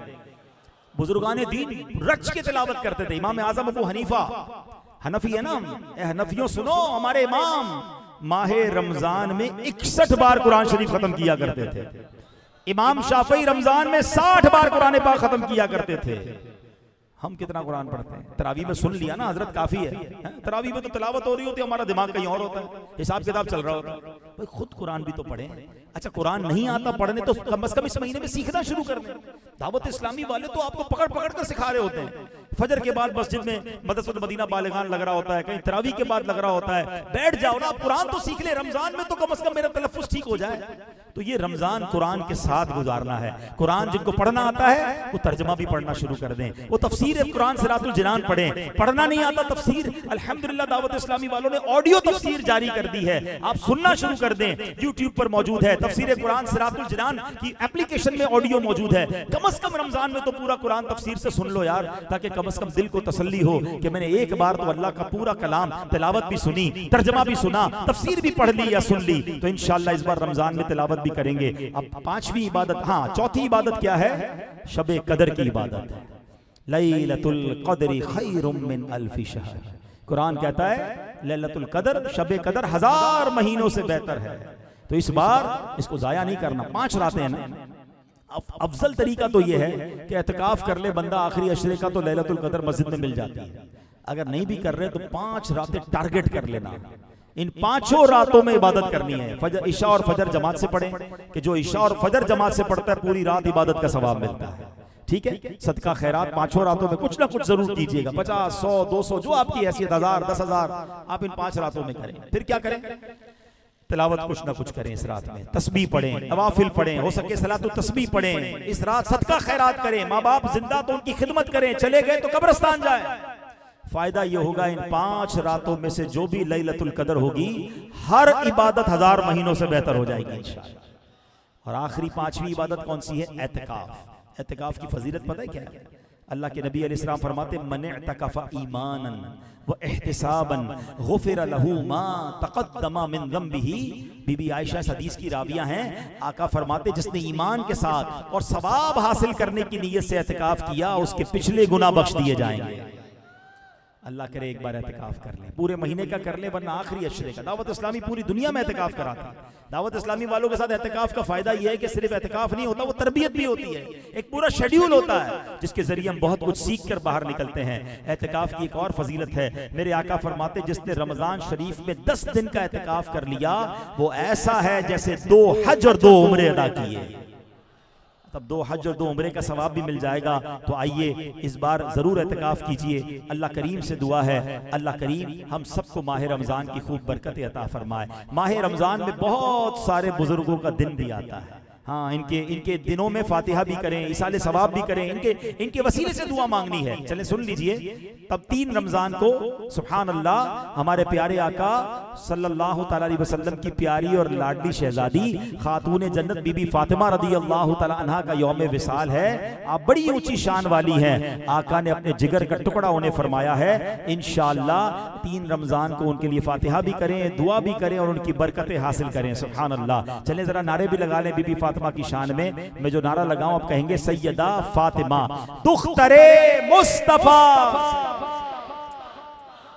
बुजुर्गान दीन रच के तिलावत करते थे। इमाम आजम अबू हनीफा हनफी है ना, हनफियों सुनो, हमारे इमाम माह रमजान में 61 बार कुरान शरीफ खत्म किया करते थे। इमाम शाफई रमजान में 60 बार कुरान पाक खत्म किया करते थे। हम कितना कुरान पढ़ते हैं? तरावी में सुन लिया ना हजरत, काफी है। तरावी में तो तिलावत हो रही होती है, हमारा दिमाग कहीं और होता है, हिसाब किताब चल रहा होता है। भाई खुद कुरान भी तो पढ़े। अच्छा कुरान नहीं आता पढ़ने तो कम से कम इस महीने में सीखना शुरू कर दें। दावत इस्लामी वाले तो आपको पकड़ पकड़ कर सिखा रहे होते हैं। फजर के बाद मस्जिद में मदरसतुल मदीना बालिगान लग रहा होता है, कहीं तरावी के बाद लग रहा होता है। बैठ जाओ ना, कुरान तो सीख ले, रमजान में तो कम से कम मेरा तलफ्फुज़ ठीक हो जाए। तो ये रमजान कुरान के साथ गुजारना है। कुरान जिनको पढ़ना आता है वो तर्जमा भी पढ़ना शुरू कर दें, वो तफसीर कुरान सिरातुल जिनान पढ़ें। पढ़ना नहीं आता तफसीर, अल्हम्दुलिल्लाह दावत इस्लामी वालों ने ऑडियो तफसीर जारी कर दी है, आप सुनना शुरू कर दें। यूट्यूब पर मौजूद है तफसीर कुरान सिरातुल जिनान की एप्लीकेशन में ऑडियो मौजूद है। कम से कम रमजान में तो पूरा कुरान तफसीर से सुन लो यार, ताकि कम से कम दिल को तसल्ली हो कि मैंने एक बार तो अल्लाह का पूरा कलाम तिलावत भी सुनी, तर्जमा भी सुना, तफसीर भी पढ़ ली या सुन ली। तो इंशाअल्लाह इस बार रमजान में तिलावत भी करेंगे। अब पांचवी इबादत, हाँ चौथी इबादत क्या है? शबे कदर की इबादत है। लैलतुल क़द्र खैरुम मिन अल्फि शहर। कुरान कहता है लैलतुल क़द्र, शबे कदर 1000 महीनों से बेहतर है। तो इस बार इसको जाया नहीं करना। 5 रातें हैं ना, अफजल तरीका तो यह है कि एतकाफ कर ले बंदा आखिरी अशरे का, तो लैलतुल क़द्र मस्जिद में मिल जाती है। अगर नहीं भी कर रहे तो 5 रातें टारगेट कर लेना। इन 5 रातों में इबादत करनी है। फजर, इशा और फजर जमात से पढ़ें, कि जो इशा और फजर जमात से पढ़ता है पूरी रात इबादत का सवाब मिलता है। ठीक है, सदका खैरात 5 रातों में कुछ ना कुछ जरूर कीजिएगा। 50, 100, 200 जो आपकी हैसियत, 1000, 10,000 आप इन 5 रातों में करें। फिर क्या करें? तिलावत कुछ ना कुछ करें इस रात में, तस्बीह पढ़ें, नवाफिल पढ़ें, हो सके सलातुल तस्बीह पढ़ें। इस रात सदका खैरात करें। माँ बाप जिंदा तो उनकी खिदमत करें, चले गए तो कब्रिस्तान जाए। फायदा ये होगा इन 5 रातों में से जो भी लैलतुल कदर होगी, हर इबादत 1000 महीनों से बेहतर हो जाएगी इंशाअल्लाह। और आखिरी 5वीं इबादत कौन सी है? एतिकाफ। एतिकाफ की फजीलत पता है क्या है? अल्लाह के नबी अलैहिस्सलाम फरमाते मन इअतकफ़ ईमानन व इहतिसाबन गुफ़िर लहू मा तक़द्दमा मिन ज़म्बिही। बीबी आयशा इस हदीस की राविया हैं। आका फरमाते जिसने ईमान के साथ और सवाब हासिल करने की नीयत से एतिकाफ किया, उसके पिछले गुनाह बख्श दिए जाएंगे। अल्लाह करे एक बार एतिकाफ कर ले, पूरे महीने का कर ले, वरना आखिरी अशरे का। दावत इस्लामी पूरी दुनिया में एतिकाफ कराता है। दावत इस्लामी वालों के साथ एतिकाफ का फायदा यह है कि सिर्फ एतिकाफ नहीं होता, वो तरबियत भी होती है। एक पूरा शेड्यूल होता है जिसके जरिए हम बहुत कुछ सीख कर बाहर निकलते हैं। एतिकाफ की एक और फजीलत है। मेरे आका फरमाते जिसने रमजान शरीफ में 10 दिन का एतिकाफ कर लिया, वो ऐसा है जैसे 2 हज और 2 उम्रे अदा किए। तब 2 हज और 2 उम्रे का सवाब भी मिल जाएगा। तो आइए इस बार जरूर एतिकाफ कीजिए। अल्लाह करीम से दुआ है, अल्लाह करीम हम सबको माह रमजान की खूब बरकत अता फरमाए। माह रमजान में बहुत सारे बुजुर्गों का दिन भी आता है। हाँ, इनके दिनों में फातिहा भी करें, इसाले सवाब भी करें, इनके वसीले से दुआ मांगनी है। चलें सुन लीजिए। तब 3 रमजान को सुभान अल्लाह हमारे प्यारे आका सल्लल्लाहु तआला अलैहि वसल्लम की प्यारी और लाडली शहजादी खातून जन्नत बीबी फातिमा रदी अल्लाह तआला अन्हा का यौम विसाल है। आप बड़ी ऊंची शान वाली हैं। आका ने अपने जिगर का टुकड़ा उन्हें फरमाया है, इंशाअल्लाह 3 रमजान को उनके लिए फातिहा भी करें, दुआ भी करें और उनकी बरकतें हासिल करें। सुभान अल्लाह। चलें जरा नारे भी लगा लें बीबी फातिमा की शान में। मैं जो नारा लगाऊं आप कहेंगे, सैयदा फातिमा दुख्तरे मुस्तफा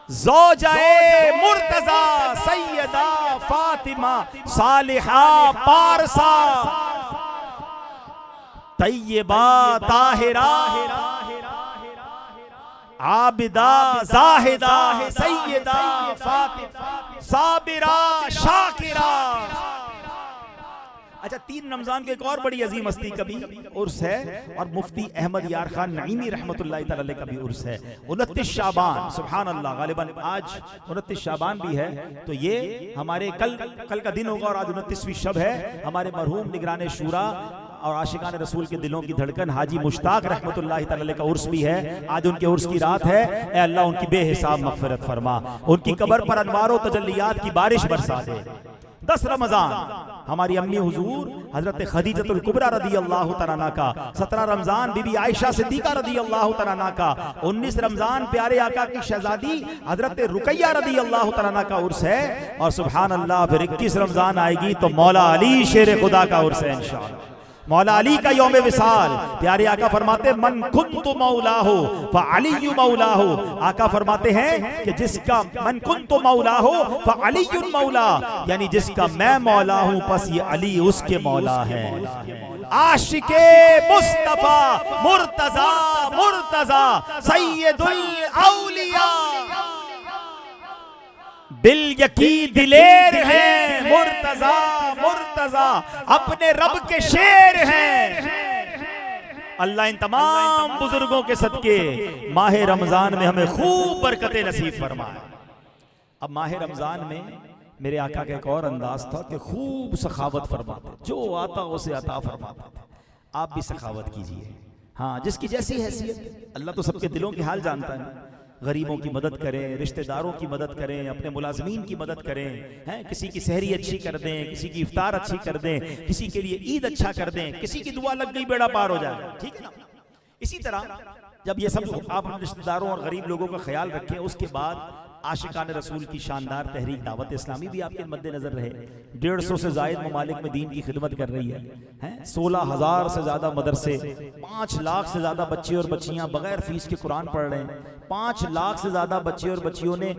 ज़ौजाए मुर्तज़ा सैयदा फातिमा सालिहा पारसा तैयबा ताहिरा आबिदा ज़ाहिदा सैयदा फातिमा साबिरा शाकिरा। अच्छा, 3 रमजान के एक और बड़ी अजीम हस्ती का भी उर्स है और मुफ्ती अहमद यार खान नईमी रहमतुल्लाह तआला अलैह का भी उर्स है। 29 शाबान, सुभान अल्लाह, गालिबन आज 29 शाबान भी है। तो ये हमारे कल का दिन होगा और आज 29वीं शब है। हमारे मरहूम निगरान शूरा और आशिकान रसूल के दिलों की धड़कन हाजी मुश्ताक रहमतुल्लाह तआला अलैह का उर्स भी है। आज उनके उर्स की रात है। ए अल्लाह उनकी बेहिसाब मगफिरत फरमा, उनकी कब्र पर अनवार और तजल्लियात की बारिश बरसा दे। 10 रमजान हमारी अम्मी हुजूर हजरत खदीजतुल कुबरा रदी अल्लाह तआला अन्हा का, 17 रमजान बीबी आयशा सिद्दीका रदी अल्लाह तआला अन्हा का, 19 रमजान प्यारे आका की शहजादी हजरत रुकैया रदी अल्लाह तआला अन्हा का उर्स है। और सुभान अल्लाह फिर 21 रमजान आएगी तो मौला अली शेर खुदा का उर्स है इंशाअल्लाह। मौला अली का यौम विसाल। प्यारे आका फरमाते मन कुन्तु मौला हो फ अली मौला हो। आका फरमाते हैं कि जिसका मन कुन्तु मौला हो फ अली मौला, यानी जिसका मैं मौला हूं बस ये अली उसके मौला है। आशिके मुस्तफा मुर्तजा मुर्तजा सैयदुल औलिया बिल यकीन दिलेर हैं मुर्तजा मुर्तजा अपने रब के शेर हैं। अल्लाह इन तमाम बुजुर्गों के सदके माह रमजान में हमें खूब बरकतें नसीब फरमाए। अब माह रमजान में मेरे आका का एक और अंदाज था कि खूब सखावत फरमाते, जो आता उसे अता फरमाते थे। आप भी सखावत कीजिए। हाँ, जिसकी जैसी हैसियत, अल्लाह तो सबके दिलों के हाल जानता है। गरीबों की मदद करें, रिश्तेदारों की मदद करें, अपने मुलाजमीन की मदद करें, हैं, किसी की सहरी अच्छी कर दें, किसी की इफ्तार अच्छी कर दें, किसी के लिए ईद अच्छा कर दें, किसी की दुआ लग गई बेड़ा पार हो जाए, ठीक है ना। इसी तरह जब ये सब आप रिश्तेदारों और गरीब लोगों का ख्याल रखें, उसके बाद आशिकान रसूल की शानदार तहरीक दावत इस्लामी भी आपके मद्देनजर रहे। 150 से ज़ायद ममालिक में दीन की खिदमत कर रही है। 16,000 से ज़्यादा मदरसे, 5 लाख से ज़्यादा बच्चे और बच्चियां बगैर फीस के कुरान पढ़ रहे हैं। 5 लाख से ज़्यादा बच्चे और बच्चियों ने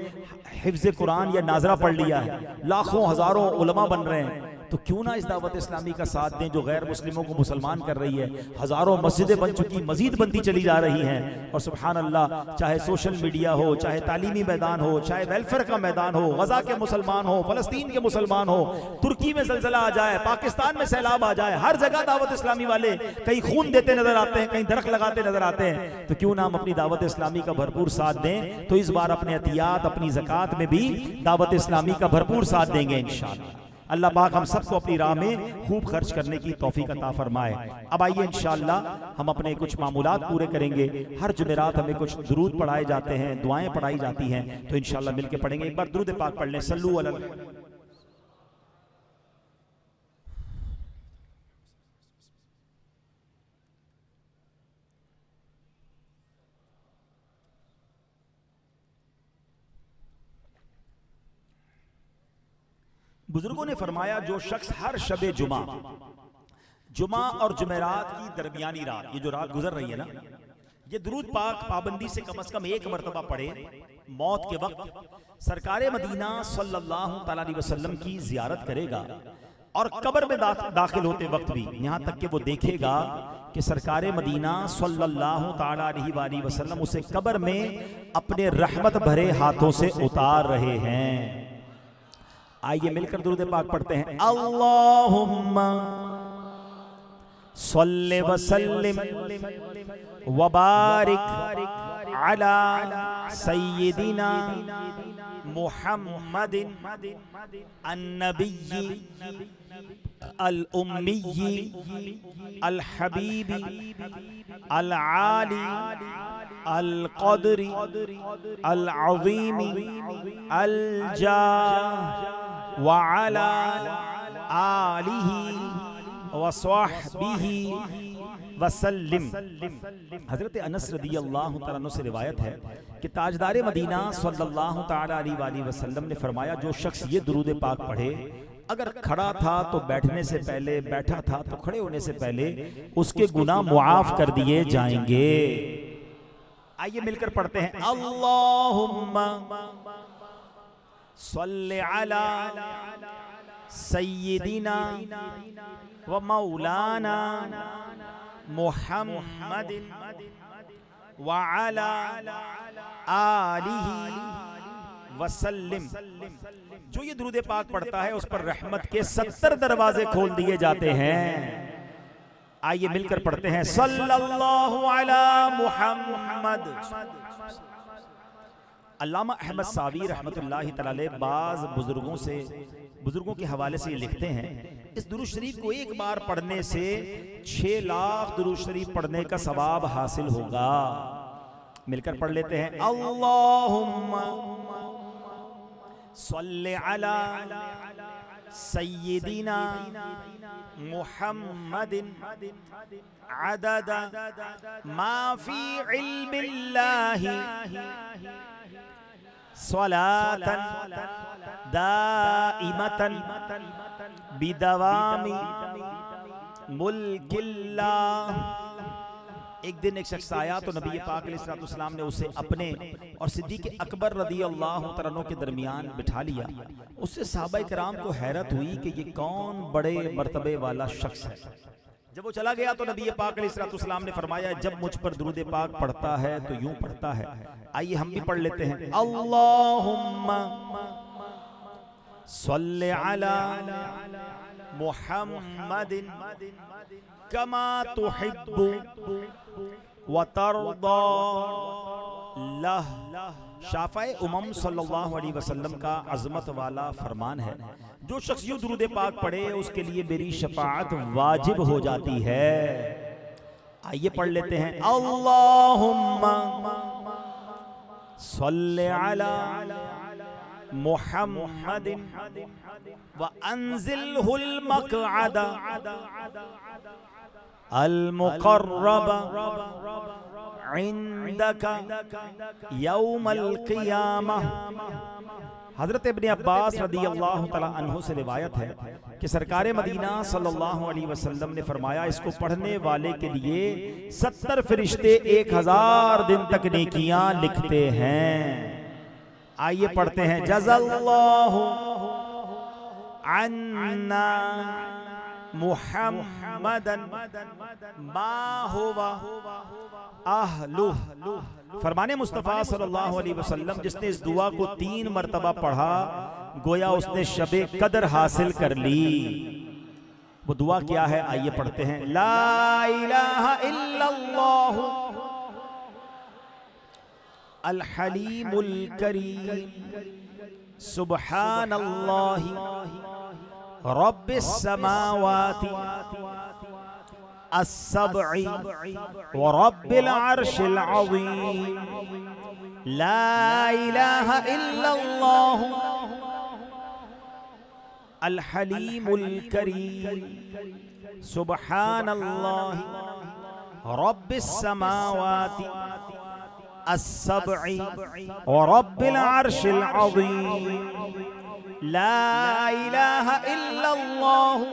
हिफ्ज़ कुरान या नाजरा पढ़ लिया है। लाखों हज़ारों उलमा बन रहे हैं। तो क्यों ना इस दावत इस्लामी का साथ दें जो गैर मुस्लिमों को मुसलमान कर रही है। हज़ारों मस्जिदें बन चुकी, मजीद बनती चली जा रही हैं। और सुभान अल्लाह, चाहे सोशल मीडिया हो, चाहे तालीमी मैदान हो, चाहे वेलफेयर का मैदान हो, गजा के मुसलमान हो, फलस्तीन के मुसलमान हो, तुर्की में ज़लज़ला आ जाए, पाकिस्तान में सैलाब आ जाए, हर जगह दावत इस्लामी वाले कहीं खून देते नजर आते हैं, कहीं दरख्त लगाते नजर आते हैं। तो क्यों ना हम अपनी दावत इस्लामी का भरपूर साथ दें। तो इस बार अपने अतियात, अपनी ज़कात में भी दावत इस्लामी का भरपूर साथ देंगे इंशाअल्लाह। अल्लाह पाक हम सबको अपनी राह में खूब खर्च करने की तौफीक अता फरमाए। अब आइए इंशाअल्लाह हम अपने कुछ मामूलात पूरे करेंगे। हर जुमेरात हमें कुछ दुरूद पढ़ाए जाते हैं, दुआएं पढ़ाई जाती हैं, तो इंशाअल्लाह मिलके पढ़ेंगे। एक बार दुरूद पाक पढ़ लें, सल्लू अला बुजुर्गों ने फरमाया, जो शख्स हर शबे जुमा और जुमेरात की दरमियानी रात, ये जो रात गुजर रही है ना, ये दुरूद पाक पाबंदी से कम 1 मरतबा पढ़े, मौत के वक्त सरकारे मदीना सल्लल्लाहु तआला अलैहि वसल्लम की जियारत करेगा। और कब्र में दाखिल होते वक्त भी यहाँ तक कि वो देखेगा कि सरकारे मदीना सल्लल्लाहु तआला अलैहि वसल्लम उसे कब्र में अपने रहमत भरे हाथों से उतार रहे हैं। आइए मिलकर दुरूद पाक पढ़ते हैं। अल्लाहुम्मा सल्लि व सल्लिम व बारिक अला सय्यिदिना मुहम्मदिन अन्नबिय्यि अल उम्मिय्यि अल हबीबी अल आली अल क़द्री अल अज़ीमी अल जाह व अला आलिही व स्वहबिही वसल्लिम। हज़रत अनस रदियल्लाहु तआला अन्हु से रिवायत है कि ताजदार मदीना सल्लल्लाहु तआला अलैहि वसल्लम ने फरमाया, जो शख्स ये दुरूद पाक पढ़े, अगर खड़ा था तो बैठने से पहले, बैठा था तो खड़े होने से पहले उसके गुनाह मुआफ कर दिए जाएंगे। आइए मिलकर पढ़ते हैं, अल्लाहुम्मा सल्लि अला सय्यिदिना व मौलाना मुहम्मदिन व अला आलिही वसल्लिम। जो ये दुरूद पाक पढ़ता है उस पर रहमत के 70 दरवाजे खोल दिए जाते हैं। आइए मिलकर पढ़ते हैं, सल्लल्लाहु अला मुहम्मद। अल्लामा अहमद सावी रहमतुल्लाहि तआला अलैह बाज़ बुजुर्गों के हवाले से ये लिखते हैं, इस दुरूद शरीफ को एक बार पढ़ने से 6 लाख दुरूद शरीफ पढ़ने का सवाब हासिल होगा। मिलकर पढ़ लेते हैं, अल्लाहुम्मा सल्लि अला सय्यिदिना मुहम्मदिन अदद मा फी इल्मिल्लाहि स्वलातन दाइमतन बिदवामी मुल्किल्लाह। एक दिन एक शख्स आया तो नबी पाक अलैहिस्सलाम ने उसे अपने और सिद्दीक़ अकबर रदियल्लाहु तआला अन्हु के दरमियान बिठा लिया। उससे सहाबा किराम को हैरत हुई कि ये कौन बड़े मर्तबे वाला शख्स है। जब वो चला गया तो नबी पाक अलैहिस्सलाम ने फरमाया, जब मुझ पर दुरूद पाक पढ़ता है तो यूं पढ़ता है। आइए हम भी पढ़ लेते हैं, अल्लाहुम्मा सल्लि अला मुहम्मदिन कमा तुहिब्बु व तर्दा लह। शाफ़ाए उमम सल्लल्लाहु अलैहि वसल्लम का अज़मत वाला फरमान है, जो शख्स यूं दुरूद पाक पढ़े उसके लिए मेरी शफाअत वाजिब हो जाती है। आइए पढ़ लेते हैं, अल्लाहुम्मा सल्लि अला मुहम्मदिन व अंज़िलहुल मक़अद अल मुक़र्रब इंदका यौमल क़ियामह। हज़रत इब्न अब्बास रदियल्लाहु तआला अन्हु से रिवायत है कि सरकारे मदीना सल्लल्लाहु अलैहि वसल्लम ने फरमाया, इसको पढ़ने वाले के लिए 70 फरिश्ते 1000 दिन तक नेकियां लिखते हैं। आइए पढ़ते हैं, जज़ल्लाहु अन्ना मुहम्मदन मा हुवा अहलुहु। फरमाने मुस्तफ़ा सल्लल्लाहु अलैहि वसल्लम, जिसने इस दुआ को 3 मरतबा पढ़ा गोया उसने शबे कदर हासिल कर ली। वो दुआ क्या है, आइए पढ़ते हैं, ला इलाहा इल्लल्लाहु अल हलीमुल करीम सुब्हानल्लाहि रब्बिस समावाति अस्सब्इ व रब्बिल अर्शिल अज़ीम। ला इलाहा इल्लल्लाहु अल हलीमुल करीम सुब्हानल्लाहि रब्बिस समावाति अस्सब्इ व रब्बिल अर्शिल अज़ीम। ला इलाहा इल्लल्लाहु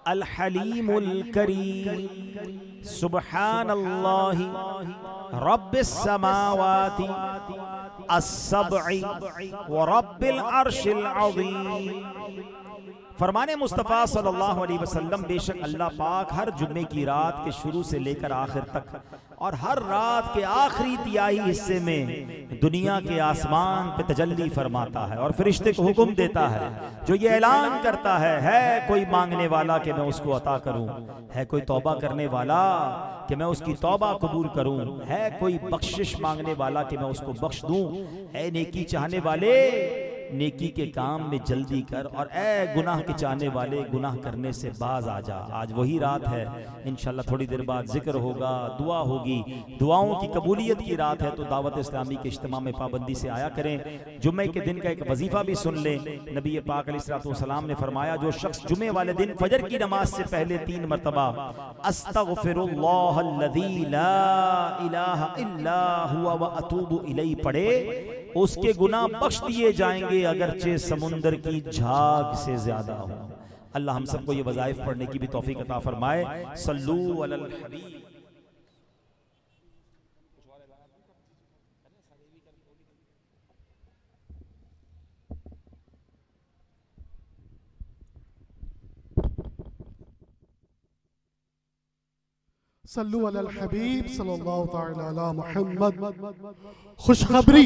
अल हलीमुल करीम सुब्हानल्लाहि रब्बिस समावाति अस्सब्इ व रब्बिल अर्शिल अज़ीम। फरमाने मुस्तफ़ा सल्लल्लाहु अलैहि वसल्लम, बेशक अल्लाह पाक हर जुम्मे की रात के शुरू से लेकर आखिर तक और हर रात के आखिरी तिहाई हिस्से में दुनिया के आसमान पे तजल्ली फरमाता है और फरिश्ते को हुक्म देता है, जो ये ऐलान करता है कोई मांगने वाला कि मैं उसको अता करूं, है कोई तौबा करने वाला कि मैं उसकी तौबा कबूल करूं, है कोई बख्शिश मांगने वाला कि मैं उसको बख्श दूं, है नेकी चाहने वाले नेकी के काम में जल्दी कर, और ए गुनाह के चाहने वाले गुनाह करने से बाज आ जा। आज वही रात है, इंशाल्लाह थोड़ी देर बाद जिक्र होगा, दुआ होगी, दुआओं की कबूलियत की रात है। तो दावत इस्लामी के इज्तिमा में पाबंदी से आया करें। जुम्मे के दिन का एक वजीफा भी सुन लें। नबी पाक अलैहिस्सलाम ने फरमाया, जो शख्स जुम्मे वाले दिन फजर की नमाज से पहले 3 मरतबा अस्तगफिरुल्लाहल्लज़ी ला इलाहा इल्ला हुवा व अतूबु इलैहि पढ़े, उसके गुनाह बख्श दिए जाएंगे, अगरचे समुंदर की झाग से ज्यादा हो। अल्लाह हम सबको ये वज़ाइफ पढ़ने की भी तौफीक अता फरमाए। सल्लू अलल हबीब। सल्लू अलल हबीब सल्लल्लाहु तआला अला मुहम्मद। खुशखबरी